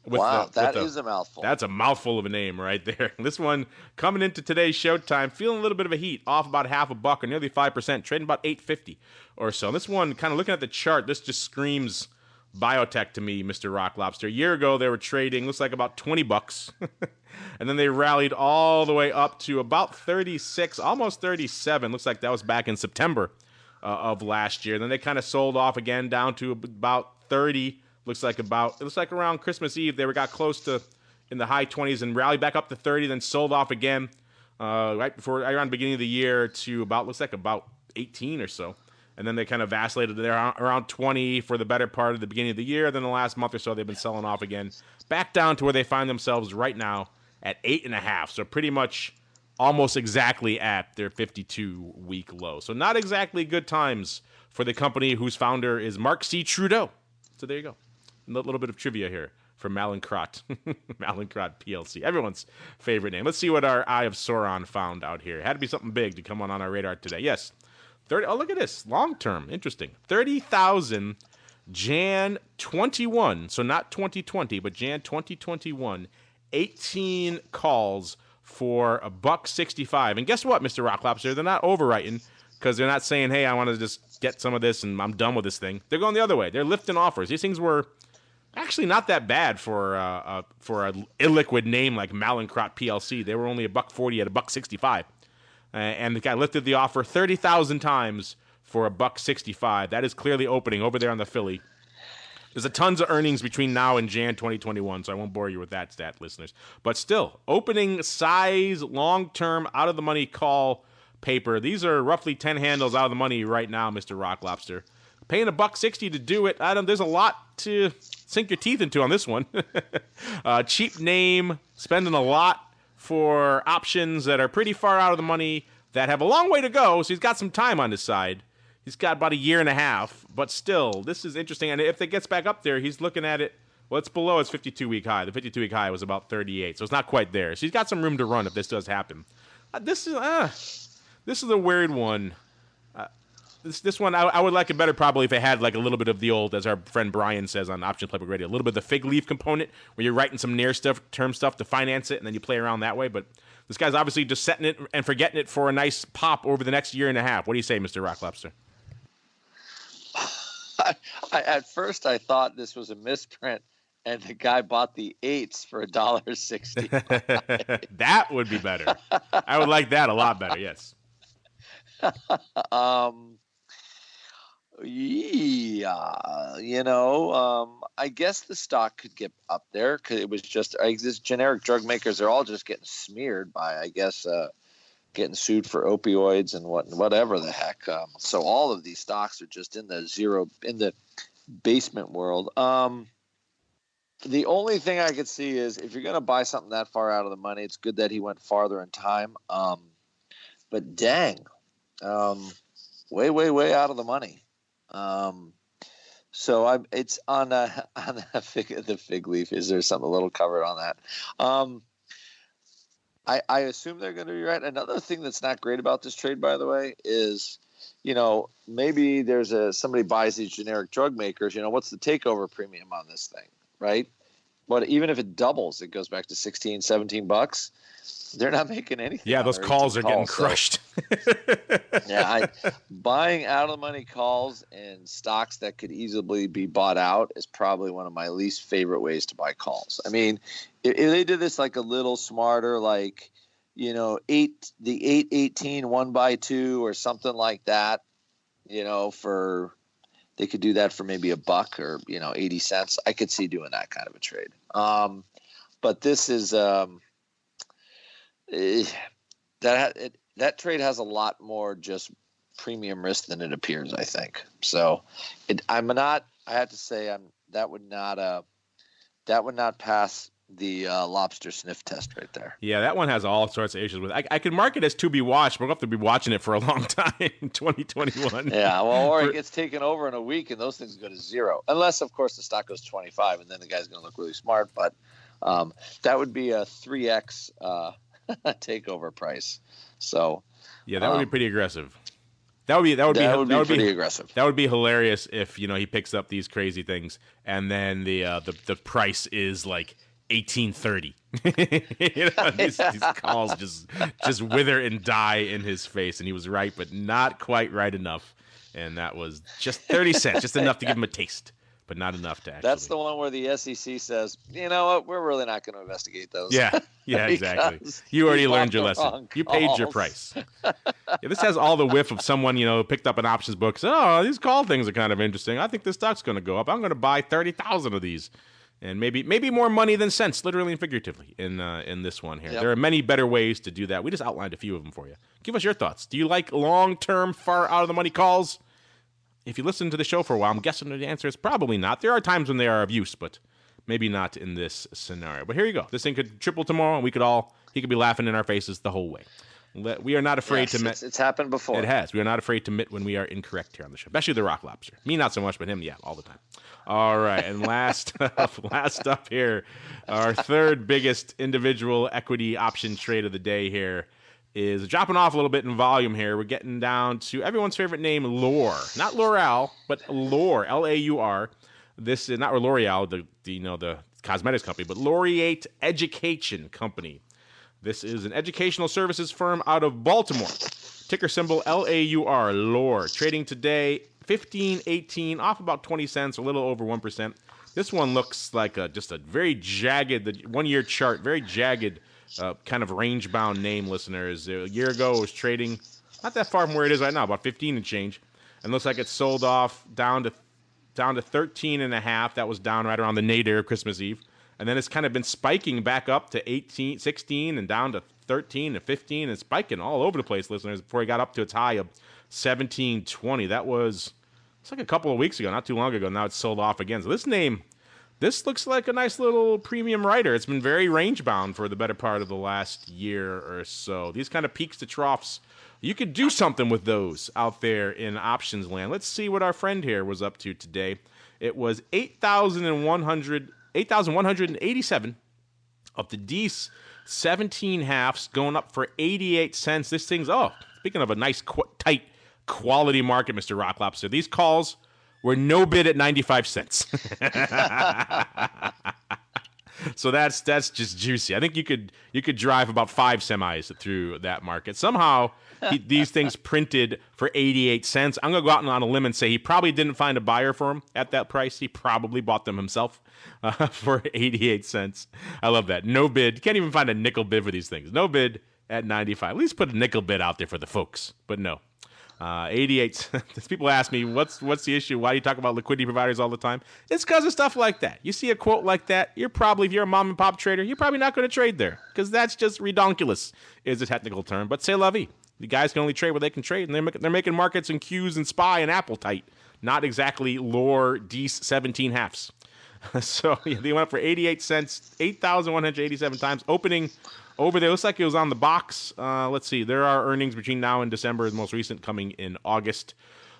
That is a mouthful. That's a mouthful of a name right there. This one coming into today's showtime, feeling a little bit of a heat, off about $0.50 or nearly 5%, trading about $8.50 or so. And this one, kind of looking at the chart, this just screams biotech to me, Mr. Rock Lobster. A year ago, they were trading, looks like about $20, and then they rallied all the way up to about 36, almost 37. Looks like that was back in September of last year. Then they kind of sold off again down to about 30. Looks like around Christmas Eve they got close to in the high 20s and rallied back up to 30, then sold off again right around the beginning of the year to about 18 or so. And then they kind of vacillated there around 20 for the better part of the beginning of the year. Then the last month or so, they've been selling off again, back down to where they find themselves right now at 8.5. So pretty much almost exactly at their 52-week low. So not exactly good times for the company whose founder is Mark C. Trudeau. So there you go. A little bit of trivia here for Mallinckrodt. Mallinckrodt PLC. Everyone's favorite name. Let's see what our Eye of Sauron found out here. It had to be something big to come on our radar today. Yes. 30. Oh, look at this. Long term. Interesting. 30,000 Jan 21. So not 2020, but Jan 2021. 18 calls for $1.65. And guess what, Mr. Rocklobster? They're not overwriting because they're not saying, hey, I want to just get some of this and I'm done with this thing. They're going the other way. They're lifting offers. These things were actually not that bad for a illiquid name like Mallinckrodt PLC. They were only $1.40 at $1.65. And the guy lifted the offer 30,000 times for $1.65. That is clearly opening over there on the Philly. There's a tons of earnings between now and Jan 2021, so I won't bore you with that stat, listeners. But still, opening size, long-term, out-of-the-money call paper. These are roughly 10 handles out of the money right now, Mr. Rock Lobster. Paying $1.60 to do it, there's a lot to sink your teeth into on this one. Cheap name, spending a lot for options that are pretty far out of the money, that have a long way to go, so he's got some time on his side. He's got about a year and a half, but still, this is interesting. And if it gets back up there, he's looking at it, well, it's below his 52-week high. The 52-week high was about 38, so it's not quite there. So he's got some room to run if this does happen. This is a weird one. This one, I would like it better probably if it had like a little bit of the old, as our friend Brian says on Option Playbook Radio, a little bit of the fig leaf component where you're writing some near-term stuff to finance it and then you play around that way. But this guy's obviously just setting it and forgetting it for a nice pop over the next year and a half. What do you say, Mr. Rock Lobster? At first, I thought this was a misprint and the guy bought the 8s for $1.60. That would be better. I would like that a lot better, yes. I guess the stock could get up there because it was just these generic drug makers are all just getting smeared by, I guess, getting sued for opioids and whatever the heck. So all of these stocks are just in the basement world. The only thing I could see is if you're going to buy something that far out of the money, it's good that he went farther in time. But dang, way out of the money. So it's on the fig leaf. Is there something a little covered on that? I assume they're going to be right. Another thing that's not great about this trade, by the way, is, maybe there's somebody buys these generic drug makers. What's the takeover premium on this thing, right? But even if it doubles, it goes back to $16, $17. They're not making anything. Yeah, those calls are getting crushed. So, buying out of the money calls and stocks that could easily be bought out is probably one of my least favorite ways to buy calls. I mean, if they did this like a little smarter, like, the 818 1x2 or something like that, they could do that for maybe $1 or 80 cents. I could see doing that kind of a trade. But this is that trade has a lot more just premium risk than it appears, I think. So I have to say that would not that would not pass the lobster sniff test right there. Yeah, that one has all sorts of issues with it. I could mark it as to be watched, but we'll have to be watching it for a long time in 2021. Yeah, well, or it gets taken over in a week and those things go to zero. Unless, of course, the stock goes 25 and then the guy's going to look really smart. But that would be a 3x takeover price. So yeah, that would be pretty aggressive. That would be pretty aggressive. That would be hilarious if he picks up these crazy things and then the price is like 1830. These calls just wither and die in his face, and he was right, but not quite right enough. And that was just 30 cents, just enough to give him a taste, but not enough to actually. That's the one where the SEC says, you know what, we're really not going to investigate those. Yeah, exactly. You already learned your lesson. You paid your price. Yeah, this has all the whiff of someone, picked up an options book. Said, oh, these call things are kind of interesting. I think this stock's going to go up. I'm going to buy 30,000 of these. And maybe more money than sense, literally and figuratively, in this one here. Yep. There are many better ways to do that. We just outlined a few of them for you. Give us your thoughts. Do you like long-term, far out-of-the-money calls? If you listen to the show for a while, I'm guessing the answer is probably not. There are times when they are of use, but maybe not in this scenario. But here you go. This thing could triple tomorrow, and he could be laughing in our faces the whole way. We are not afraid to admit. It's happened before. It has. We are not afraid to admit when we are incorrect here on the show, especially the Rock Lobster. Me, not so much, but him, yeah, all the time. All right, and last up here, our third biggest individual equity option trade of the day here is dropping off a little bit in volume here. We're getting down to everyone's favorite name, LAUR. Not L'Oreal, but LAUR, L-A-U-R. This is not L'Oreal, the cosmetics company, but Laureate Education Company. This is an educational services firm out of Baltimore. Ticker symbol LAUR, LAUR. Trading today, 15.18, off about 20 cents, a little over 1%. This one looks like just a very jagged, the 1-year chart, very jagged kind of range-bound name, listeners. A year ago, it was trading not that far from where it is right now, about 15 and change. And looks like it sold off down to 13.5. That was down right around the nadir of Christmas Eve. And then it's kind of been spiking back up to 18, 16, and down to 13 and 15, and spiking all over the place, listeners, before he got up to its high of 17.20. It's like a couple of weeks ago, not too long ago. Now it's sold off again. So this looks like a nice little premium writer. It's been very range-bound for the better part of the last year or so. These kind of peaks to troughs, you could do something with those out there in options land. Let's see what our friend here was up to today. It was 8,187 of the D's 17 halves going up for 88 cents. This thing's, speaking of a nice, tight, quality market, Mr. Rock Lobster, these calls were no bid at 95 cents. So that's just juicy. I think you could drive about 5 semis through that market. Somehow, these things printed for 88 cents. I'm going to go out on a limb and say he probably didn't find a buyer for them at that price. He probably bought them himself for 88 cents. I love that. No bid. Can't even find a nickel bid for these things. No bid at 95. At least put a nickel bid out there for the folks. But no. 88 cents. People ask me, what's the issue? Why do you talk about liquidity providers all the time? It's because of stuff like that. You see a quote like that, if you're a mom and pop trader, you're probably not going to trade there because that's just redonkulous is a technical term. But c'est la vie. The guys can only trade where they can trade, and they're making markets in Q's and SPY and Apple tight, not exactly LAUR D's 17 halves. So they went up for 88 cents, 8,187 times, opening over there. Looks like it was on the box. Let's see. There are earnings between now and December, the most recent coming in August.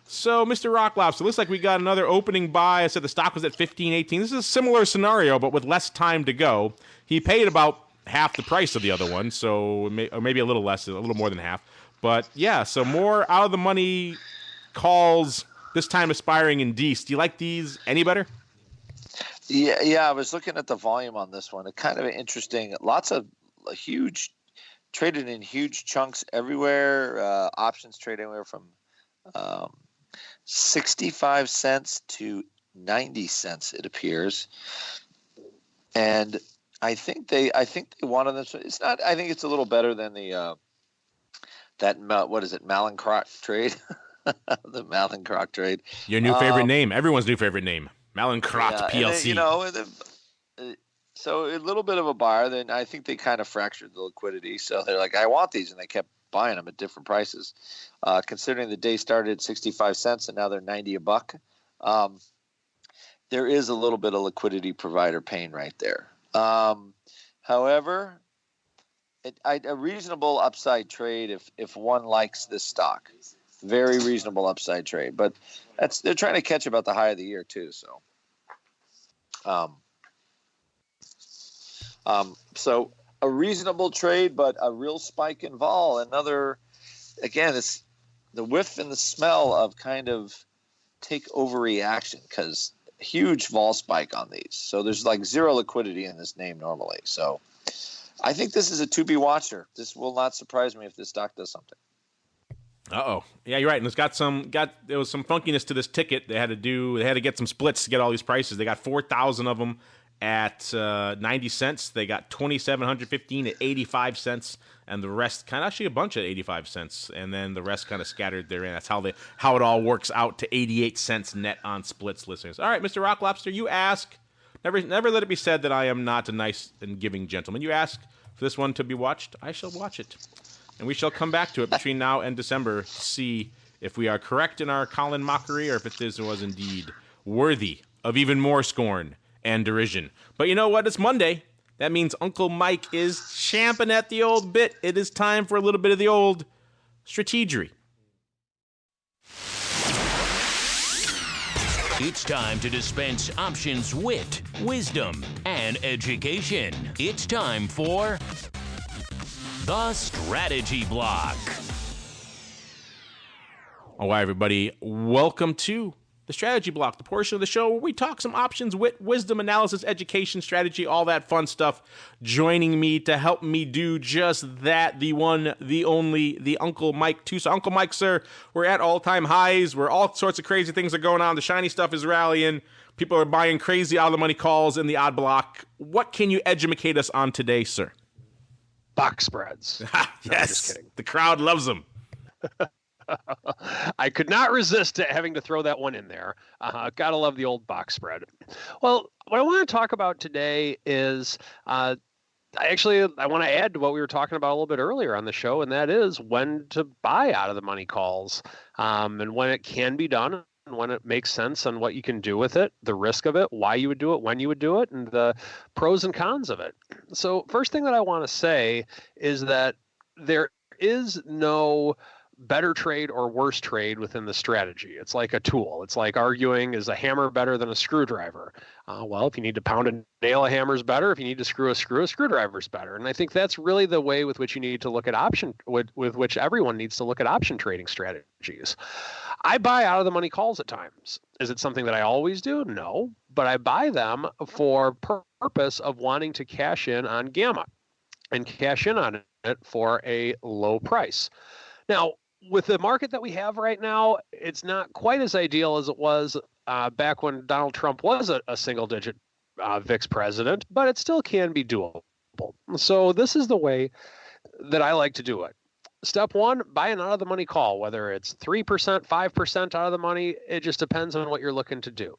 So, Mr. Rock Lobster, looks like we got another opening buy. I said the stock was at 15.18. This is a similar scenario, but with less time to go. He paid about half the price of the other one, or maybe a little less, a little more than half. But, yeah, so more out-of-the-money calls, this time aspiring in D's. Do you like these any better? Yeah, I was looking at the volume on this one. It's kind of interesting. Lots of huge, traded in huge chunks everywhere. Options trade anywhere from 65 cents to 90 cents, it appears. And I think they wanted this. It's not. I think it's a little better than the what is it, Mallinckrodt trade, the Mallinckrodt trade. Your new favorite name. Everyone's new favorite name. Mallinckrodt PLC. So a little bit of a buyer. Then I think they kind of fractured the liquidity. So they're like, I want these, and they kept buying them at different prices. Considering the day started at 65 cents and now they're $90 a buck. there is a little bit of liquidity provider pain right there. However, a reasonable upside trade if one likes this stock. Very reasonable upside trade. But they're trying to catch about the high of the year too. So, so a reasonable trade, but a real spike in vol. Another, again, it's the whiff and the smell of kind of take overreaction because huge vol spike on these. So there's like zero liquidity in this name normally. So I think this is a to be watcher. This will not surprise me if this stock does something. Yeah, you're right. And there was some funkiness to this ticket. They had to get some splits to get all these prices. They got 4,000 of them at 90 cents. They got 2,715 at 85 cents, and the rest actually a bunch at 85 cents, and then the rest kind of scattered therein. That's how it all works out to 88 cents net on splits, listeners. All right, Mr. Rock Lobster, you ask. Never let it be said that I am not a nice and giving gentleman. You ask for this one to be watched. I shall watch it. And we shall come back to it between now and December to see if we are correct in our Colin mockery or if this was indeed worthy of even more scorn and derision. But you know what? It's Monday. That means Uncle Mike is champing at the old bit. It is time for a little bit of the old strategery. It's time to dispense options wit, wisdom, and education. It's time for the Strategy Block. All right, everybody. Welcome to the Strategy Block, the portion of the show where we talk some options, wit, wisdom, analysis, education, strategy, all that fun stuff. Joining me to help me do just that, the one, the only, the Uncle Mike Tosaw. Uncle Mike, sir, we're at all-time highs where all sorts of crazy things are going on. The shiny stuff is rallying. People are buying crazy out-of-the-money calls in the odd block. What can you educate us on today, sir? Box spreads. Yes, no, I'm just kidding. The crowd loves them. I could not resist having to throw that one in there. Gotta love the old box spread. Well, what I want to talk about today is I want to add to what we were talking about a little bit earlier on the show, and that is when to buy out of the money calls, and when it can be done, and when it makes sense, and what you can do with it, the risk of it, why you would do it, when you would do it, and the pros and cons of it. So first thing that I want to say is that there is no better trade or worse trade within the strategy. It's like a tool. It's like arguing, is a hammer better than a screwdriver? Well, if you need to pound a nail, a hammer's better. If you need to screw a screwdriver's better. And I think that's really the way with which you need to look at with which everyone needs to look at option trading strategies. I buy out of the money calls at times. Is it something that I always do? No, but I buy them for purpose of wanting to cash in on gamma and cash in on it for a low price. Now, with the market that we have right now, it's not quite as ideal as it was back when Donald Trump was a single-digit VIX president, but it still can be doable. So this is the way that I like to do it. Step one, buy an out-of-the-money call, whether it's 3%, 5% out of the money. It just depends on what you're looking to do.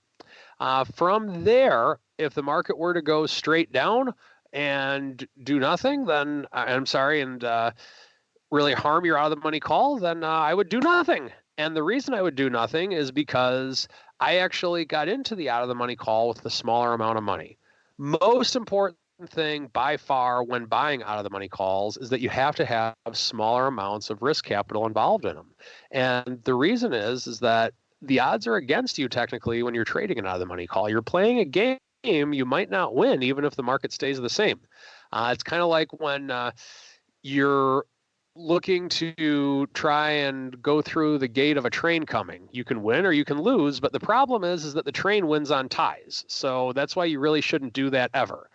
From there, if the market were to go straight down and do nothing, then really harm your out of the money call, then I would do nothing. And the reason I would do nothing is because I actually got into the out of the money call with the smaller amount of money. Most important thing by far when buying out of the money calls is that you have to have smaller amounts of risk capital involved in them. And the reason is that the odds are against you technically when you're trading an out of the money call. You're playing a game you might not win even if the market stays the same. It's kind of like when you're looking to try and go through the gate of a train coming. You can win or you can lose, but the problem is that the train wins on ties. So that's why you really shouldn't do that ever.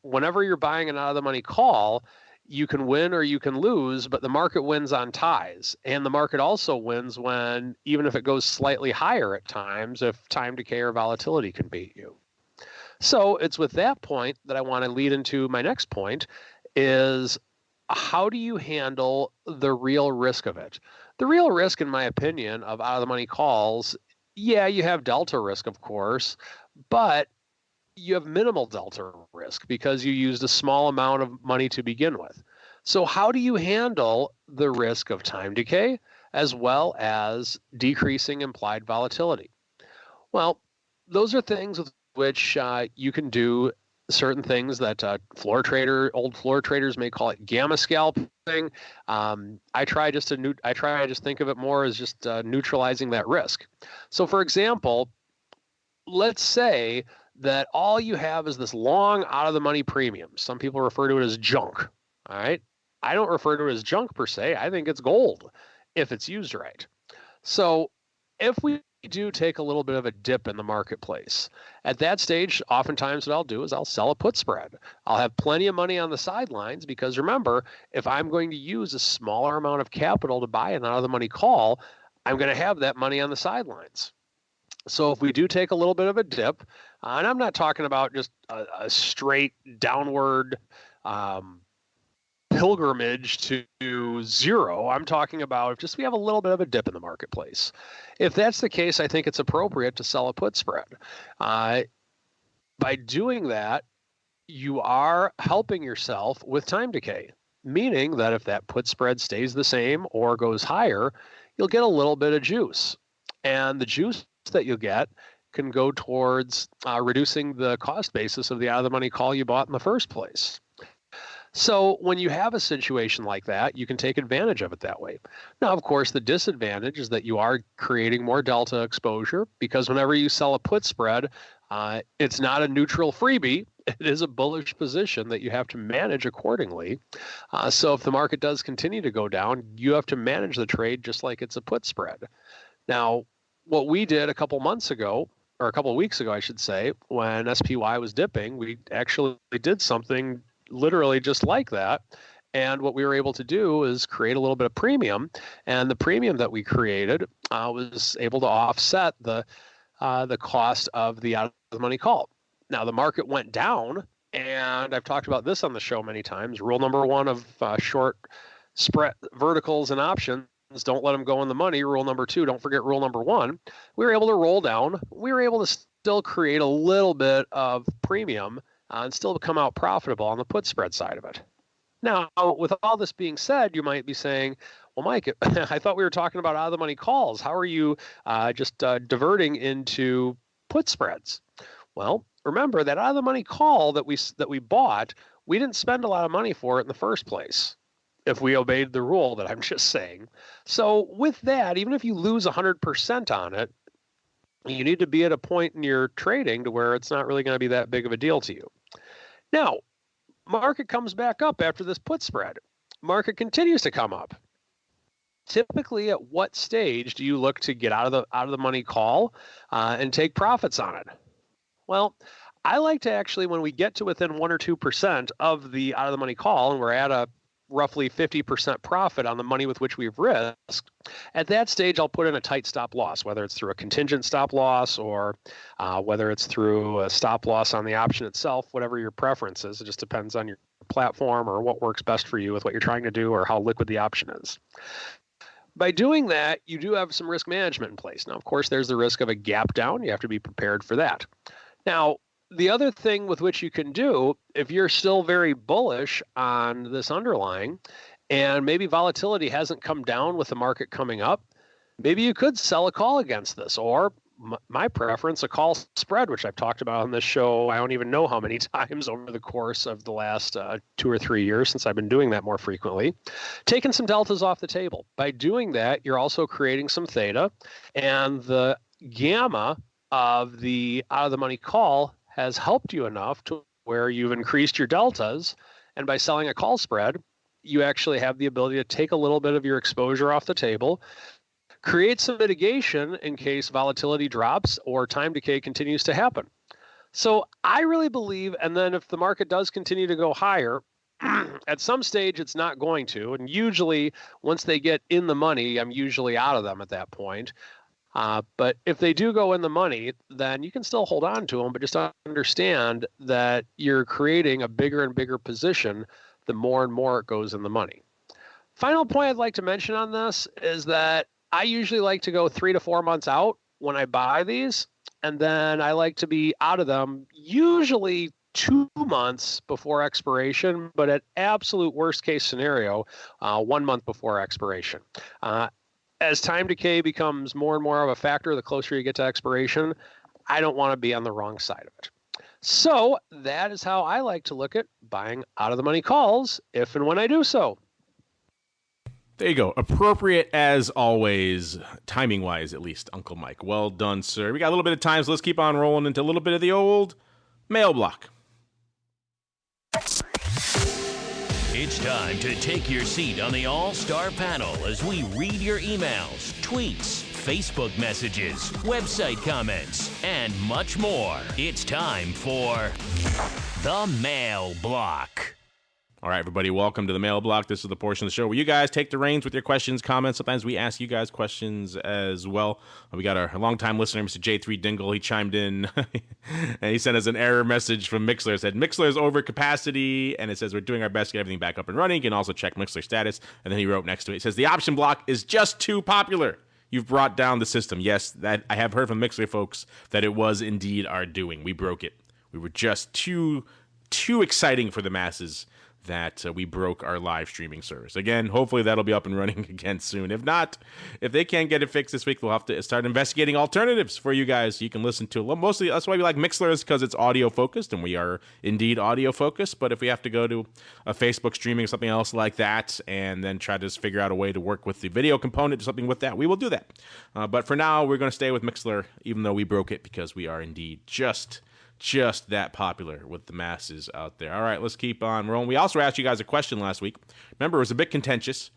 Whenever you're buying an out-of-the-money call, you can win or you can lose, but the market wins on ties. And the market also wins when, even if it goes slightly higher at times, if time decay or volatility can beat you. So it's with that point that I want to lead into my next point is, how do you handle the real risk of it? The real risk, in my opinion, of out-of-the-money calls, yeah, you have delta risk, of course, but you have minimal delta risk because you used a small amount of money to begin with. So how do you handle the risk of time decay as well as decreasing implied volatility? Well, those are things with which you can do certain things that old floor traders may call it gamma scalping. I try just think of it more as just neutralizing that risk. So for example, let's say that all you have is this long out of the money premium. Some people refer to it as junk. All right. I don't refer to it as junk per se. I think it's gold if it's used right. So if we do take a little bit of a dip in the marketplace, at that stage, oftentimes what I'll do is I'll sell a put spread. I'll have plenty of money on the sidelines because remember, if I'm going to use a smaller amount of capital to buy an out of the money call, I'm going to have that money on the sidelines. So if we do take a little bit of a dip, and I'm not talking about just a straight downward pilgrimage to zero. I'm talking about just we have a little bit of a dip in the marketplace. If that's the case, I think it's appropriate to sell a put spread. By doing that, you are helping yourself with time decay, meaning that if that put spread stays the same or goes higher, you'll get a little bit of juice. And the juice that you'll get can go towards reducing the cost basis of the out-of-the-money call you bought in the first place. So when you have a situation like that, you can take advantage of it that way. Now, of course, the disadvantage is that you are creating more delta exposure because whenever you sell a put spread, it's not a neutral freebie. It is a bullish position that you have to manage accordingly. So if the market does continue to go down, you have to manage the trade just like it's a put spread. Now, what we did a couple months ago, or a couple of weeks ago, I should say, when SPY was dipping, we actually did something literally just like that. And what we were able to do is create a little bit of premium. And the premium that we created was able to offset the cost of the out-of-the-money call. Now, the market went down, and I've talked about this on the show many times. Rule number one of short spread verticals and options, don't let them go in the money. Rule number two, don't forget rule number one. We were able to roll down. We were able to still create a little bit of premium and still come out profitable on the put spread side of it. Now, with all this being said, you might be saying, well, Mike, I thought we were talking about out-of-the-money calls. How are you just diverting into put spreads? Well, remember that out-of-the-money call that we bought, we didn't spend a lot of money for it in the first place if we obeyed the rule that I'm just saying. So with that, even if you lose 100% on it, you need to be at a point in your trading to where it's not really going to be that big of a deal to you. Now, market comes back up after this put spread. Market continues to come up. Typically, at what stage do you look to get out of the money call and take profits on it? Well, I like to actually, when we get to within 1 or 2% of the out of the money call, and we're at a roughly 50% profit on the money with which we've risked, at that stage, I'll put in a tight stop loss, whether it's through a contingent stop loss or whether it's through a stop loss on the option itself, whatever your preference is. It just depends on your platform or what works best for you with what you're trying to do or how liquid the option is. By doing that, you do have some risk management in place. Now, of course, there's the risk of a gap down. You have to be prepared for that. Now, the other thing with which you can do, if you're still very bullish on this underlying, and maybe volatility hasn't come down with the market coming up, maybe you could sell a call against this, or my preference, a call spread, which I've talked about on this show, I don't even know how many times over the course of the last 2 or 3 years since I've been doing that more frequently, taking some deltas off the table. By doing that, you're also creating some theta, and the gamma of the out-of-the-money call has helped you enough to where you've increased your deltas, and by selling a call spread, you actually have the ability to take a little bit of your exposure off the table, create some mitigation in case volatility drops or time decay continues to happen. So I really believe, and then if the market does continue to go higher, at some stage it's not going to, and usually once they get in the money, I'm usually out of them at that point. But if they do go in the money, then you can still hold on to them, but just understand that you're creating a bigger and bigger position the more and more it goes in the money. Final point I'd like to mention on this is that I usually like to go 3 to 4 months out when I buy these, and then I like to be out of them usually 2 months before expiration, but at absolute worst case scenario, 1 month before expiration. As time decay becomes more and more of a factor the closer you get to expiration, I don't want to be on the wrong side of it. So that is how I like to look at buying out of the money calls if and when I do so. There you go. Appropriate as always, timing-wise at least, Uncle Mike. Well done, sir. We got a little bit of time, so let's keep on rolling into a little bit of the old mail block. It's time to take your seat on the All-Star panel as we read your emails, tweets, Facebook messages, website comments, and much more. It's time for the Mail Block. All right, everybody, welcome to the Mail Block. This is the portion of the show where you guys take the reins with your questions, comments. Sometimes we ask you guys questions as well. We got our longtime listener, Mr. J3 Dingle. He chimed in, and he sent us an error message from Mixler. It said, Mixler is over capacity, and it says we're doing our best to get everything back up and running. You can also check Mixler status. And then he wrote next to it, it says, the option block is just too popular. You've brought down the system. Yes, that I have heard from Mixler folks that it was indeed our doing. We broke it. We were just too exciting for the masses that we broke our live streaming service. Again, hopefully that'll be up and running again soon. If not, if they can't get it fixed this week, we'll have to start investigating alternatives for you guys you can listen to. Well, mostly that's why we like Mixler, is because it's audio focused, and we are indeed audio focused. But if we have to go to a Facebook streaming or something else like that and then try to just figure out a way to work with the video component or something with that, we will do that. But for now, we're going to stay with Mixler, even though we broke it, because we are indeed just that popular with the masses out there. All right, let's keep on rolling. We also asked you guys a question last week. Remember, it was a bit contentious.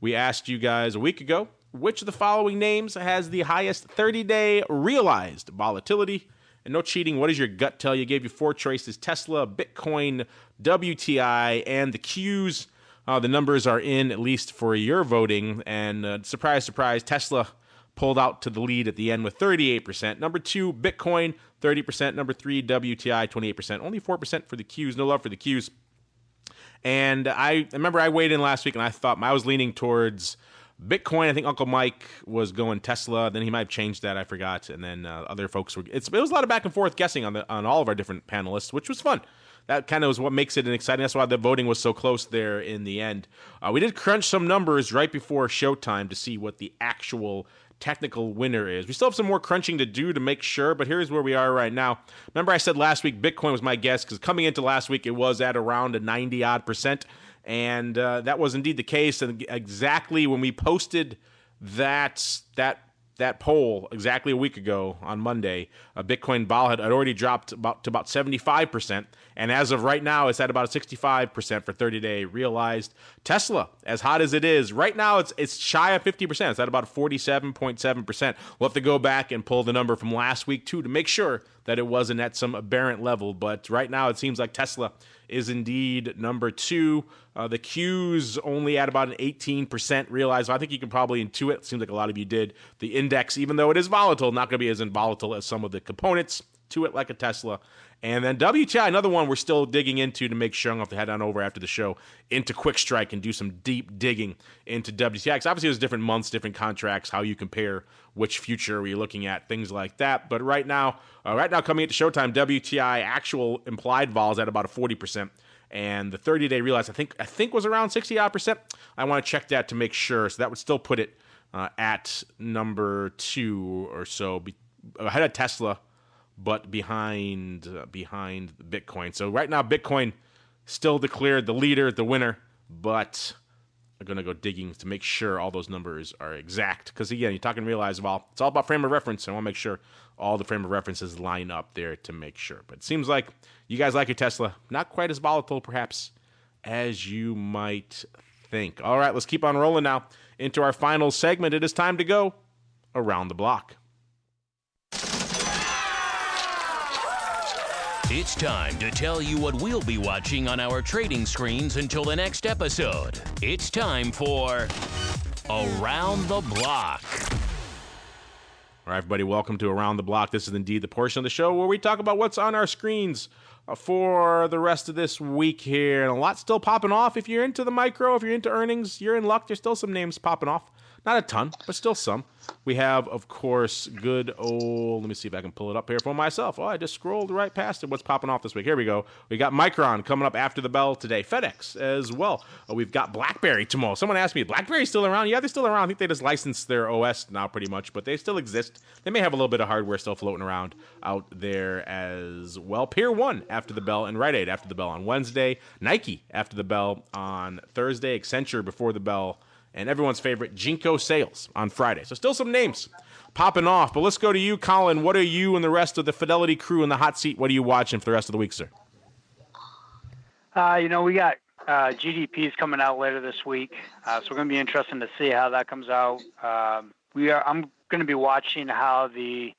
We asked you guys a week ago, which of the following names has the highest 30-day realized volatility? And no cheating, what does your gut tell you? Gave you 4 choices: Tesla, Bitcoin, WTI, and the Qs. The numbers are in, at least for your voting. And surprise, surprise, Tesla pulled out to the lead at the end with 38%. Number 2, Bitcoin, 30%. Number 3, WTI, 28%. Only 4% for the Qs. No love for the Qs. And I remember I weighed in last week, and I thought I was leaning towards Bitcoin. I think Uncle Mike was going Tesla. Then he might have changed that. I forgot. And then other folks were. It was a lot of back and forth guessing on all of our different panelists, which was fun. That kind of was what makes it exciting. That's why the voting was so close there in the end. We did crunch some numbers right before showtime to see what the actual technical winner is. We still have some more crunching to do to make sure, but here's where we are right now. Remember I said last week Bitcoin was my guess, because coming into last week it was at around a 90-odd%, and that was indeed the case. And exactly when we posted that poll exactly a week ago on Monday, Bitcoin vol had already dropped to about 75%, and as of right now, it's at about a 65% for 30-day realized. Tesla, as hot as it is, right now it's shy of 50%. It's at about 47.7%. We'll have to go back and pull the number from last week, too, to make sure that it wasn't at some aberrant level. But right now, it seems like Tesla is indeed number 2. The Qs only at about an 18% realized. I think you can probably intuit. It seems like a lot of you did. The index, even though it is volatile, not going to be as volatile as some of the components to it, like a Tesla. And then WTI, another one we're still digging into to make sure. I'm going to have to head on over after the show into Quick Strike and do some deep digging into WTI. Because obviously there's different months, different contracts, how you compare which future are you looking at, things like that. But right now coming into showtime, WTI actual implied vol is at about a 40%. And the 30-day realized, I think was around 60-odd%. I want to check that to make sure. So that would still put it at number 2 or so, ahead of Tesla, but behind Bitcoin. So right now, Bitcoin still declared the leader, the winner, but I'm going to go digging to make sure all those numbers are exact. Because again, you're talking realized vol. It's all about frame of reference. I want to make sure all the frame of references line up there to make sure. But it seems like you guys like your Tesla. Not quite as volatile, perhaps, as you might think. All right, let's keep on rolling now into our final segment. It is time to go around the block. It's time to tell you what we'll be watching on our trading screens until the next episode. It's time for Around the Block. All right, everybody, welcome to Around the Block. This is indeed the portion of the show where we talk about what's on our screens for the rest of this week here. And a lot still popping off. If you're into the micro, if you're into earnings, you're in luck. There's still some names popping off. Not a ton, but still some. We have, of course, good old, let me see if I can pull it up here for myself. Oh, I just scrolled right past it. What's popping off this week? Here we go. We got Micron coming up after the bell today. FedEx as well. We've got BlackBerry tomorrow. Someone asked me, BlackBerry's still around? Yeah, they're still around. I think they just licensed their OS now pretty much, but they still exist. They may have a little bit of hardware still floating around out there as well. Pier 1 after the bell and Rite Aid after the bell on Wednesday. Nike after the bell on Thursday. Accenture before the bell. And everyone's favorite, Jinko Sales on Friday. So still some names popping off. But let's go to you, Colin. What are you and the rest of the Fidelity crew in the hot seat? What are you watching for the rest of the week, sir? We got GDPs coming out later this week. So we're going to be interested to see how that comes out. I'm going to be watching how the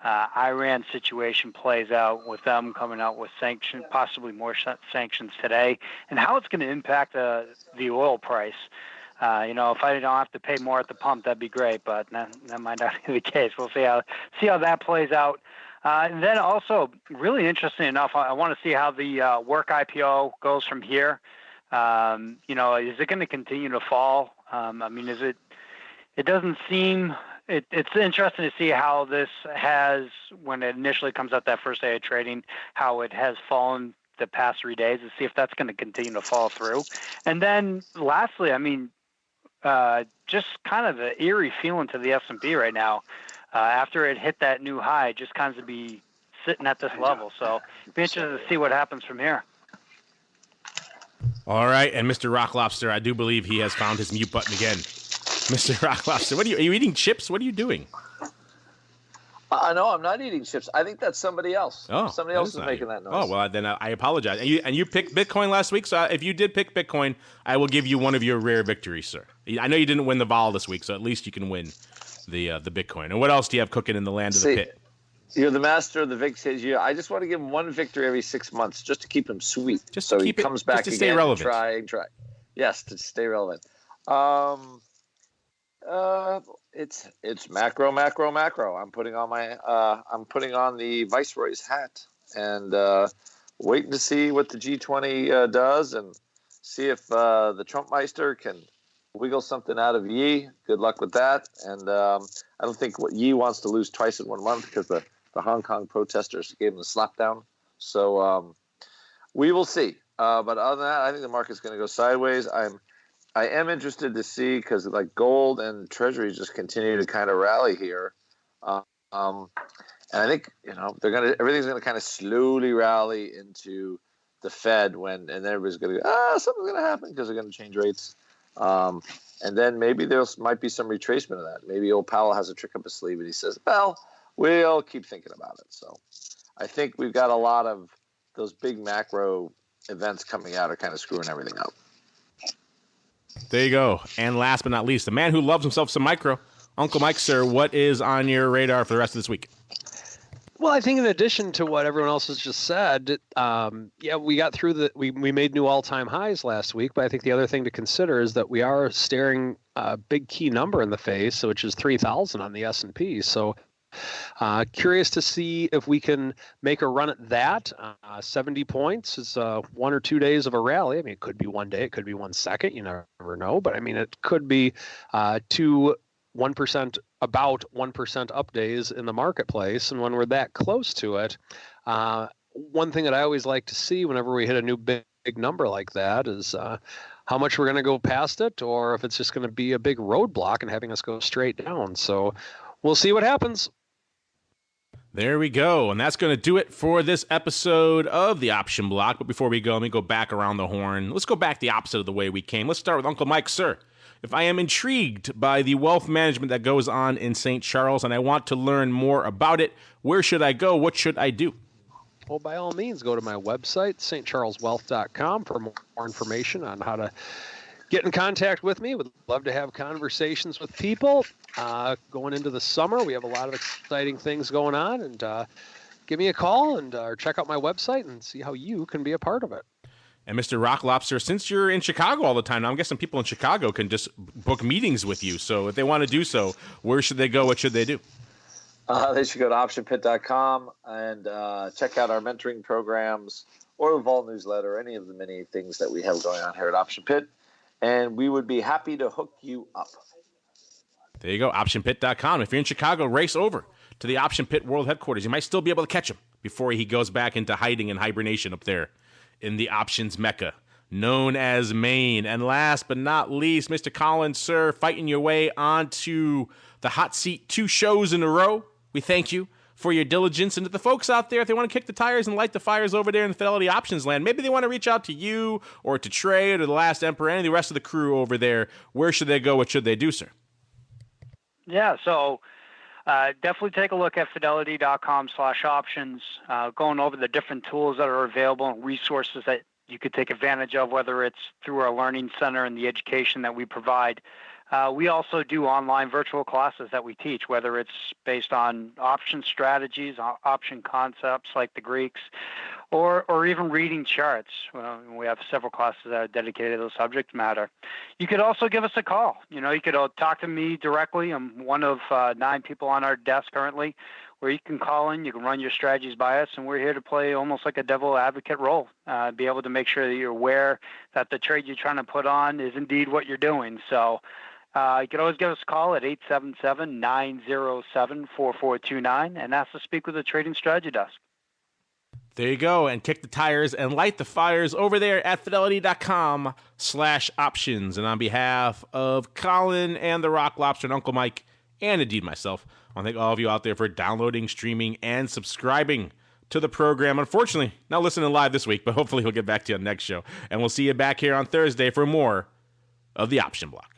Iran situation plays out with them coming out with sanctions, possibly more sanctions today, and how it's going to impact the oil price. If I don't have to pay more at the pump, that'd be great, but that might not be the case. We'll see how that plays out. And then also, really interesting enough, I want to see how the work IPO goes from here. Is it going to continue to fall? It doesn't seem, it's interesting to see how this has, when it initially comes out that first day of trading, how it has fallen the past 3 days, to see if that's going to continue to fall through. And then lastly, just kind of the eerie feeling to the S&P right now. After it hit that new high, just kind of be sitting at this level. So be interested to see what happens from here. All right, and Mr. Rock Lobster, I do believe he has found his mute button again. Mr. Rock Lobster, are you eating chips? What are you doing? No, I'm not eating chips. I think that's somebody else. Oh, somebody else is making that noise. Oh, well, then I apologize. And you picked Bitcoin last week, so if you did pick Bitcoin, I will give you one of your rare victories, sir. I know you didn't win the vol this week, so at least you can win the Bitcoin. And what else do you have cooking in the land of the pit? You're the master of the VIX. I just want to give him one victory every 6 months just to keep him sweet. Just so he comes back just to again stay relevant. And try. Yes, to stay relevant. It's macro. I'm putting on the Viceroy's hat and waiting to see what the G20 does and see if the Trumpmeister can wiggle something out of Yi. Good luck with that. And I don't think Yi wants to lose twice in 1 month because the Hong Kong protesters gave him the slap down. So we will see. But other than that, I think the market's going to go sideways. I am interested to see because like gold and treasuries just continue to kind of rally here, and I think everything's gonna kind of slowly rally into the Fed and everybody's gonna go, something's gonna happen because they're gonna change rates, and then maybe there might be some retracement of that. Maybe old Powell has a trick up his sleeve and he says, "Well, we'll keep thinking about it." So I think we've got a lot of those big macro events coming out are kind of screwing everything up. There you go. And last but not least, the man who loves himself some micro, Uncle Mike, sir, what is on your radar for the rest of this week? Well, I think in addition to what everyone else has just said, we got through we made new all-time highs last week, but I think the other thing to consider is that we are staring a big key number in the face, which is 3,000 on the S&P. So curious to see if we can make a run at that. 70 points is 1 or 2 days of a rally. I mean, it could be 1 day, it could be 1 second. You never know. But I mean, it could be 1% about 1% up days in the marketplace. And when we're that close to it, one thing that I always like to see whenever we hit a new big number like that is how much we're going to go past it, or if it's just going to be a big roadblock and having us go straight down. So we'll see what happens. There we go. And that's going to do it for this episode of the Option Block. But before we go, let me go back around the horn. Let's go back the opposite of the way we came. Let's start with Uncle Mike, sir. If I am intrigued by the wealth management that goes on in St. Charles and I want to learn more about it, where should I go? What should I do? Well, by all means, go to my website, stcharleswealth.com, for more information on how to get in contact with me. Would love to have conversations with people. Going into the summer, we have a lot of exciting things going on, and give me a call or check out my website and see how you can be a part of it. And Mr. Rock Lobster, since you're in Chicago all the time, now I'm guessing people in Chicago can just book meetings with you. So if they want to do so, where should they go? What should they do? They should go to optionpit.com and check out our mentoring programs or the Vol newsletter, any of the many things that we have going on here at Option Pit. And we would be happy to hook you up. There you go, optionpit.com. If you're in Chicago, race over to the Option Pit World Headquarters. You might still be able to catch him before he goes back into hiding and hibernation up there in the options mecca known as Maine. And last but not least, Mr. Collins, sir, fighting your way onto the hot seat 2 shows in a row. We thank you for your diligence. And to the folks out there, if they want to kick the tires and light the fires over there in the Fidelity Options land, maybe they want to reach out to you or to Trey or to the Last Emperor, any of the rest of the crew over there, where should they go? What should they do, sir? Yeah, so definitely take a look at fidelity.com/options, going over the different tools that are available and resources that you could take advantage of, whether it's through our Learning Center and the education that we provide. We also do online virtual classes that we teach, whether it's based on option strategies, option concepts like the Greeks, or even reading charts. We have several classes that are dedicated to the subject matter. You could also give us a call. You could talk to me directly. I'm one of 9 people on our desk currently, where you can call in, you can run your strategies by us, and we're here to play almost like a devil advocate role, be able to make sure that you're aware that the trade you're trying to put on is indeed what you're doing. So you can always give us a call at 877-907-4429 and ask to speak with the trading strategy desk. There you go, and kick the tires and light the fires over there at fidelity.com/options. And on behalf of Colin and the Rock Lobster and Uncle Mike, and indeed myself, I want to thank all of you out there for downloading, streaming, and subscribing to the program. Unfortunately, not listening live this week, but hopefully we'll get back to you on the next show. And we'll see you back here on Thursday for more of the Option Block.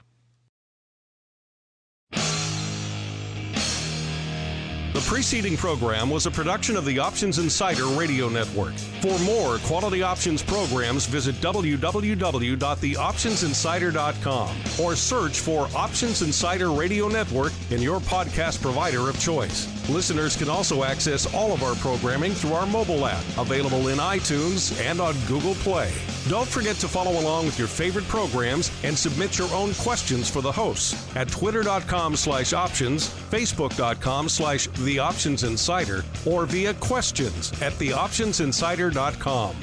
The preceding program was a production of the Options Insider Radio Network. For more quality options programs, visit www.theoptionsinsider.com or search for Options Insider Radio Network in your podcast provider of choice. Listeners can also access all of our programming through our mobile app, available in iTunes and on Google Play. Don't forget to follow along with your favorite programs and submit your own questions for the hosts at twitter.com/options, facebook.com/theoptionsinsider, or via questions at theoptionsinsider.com.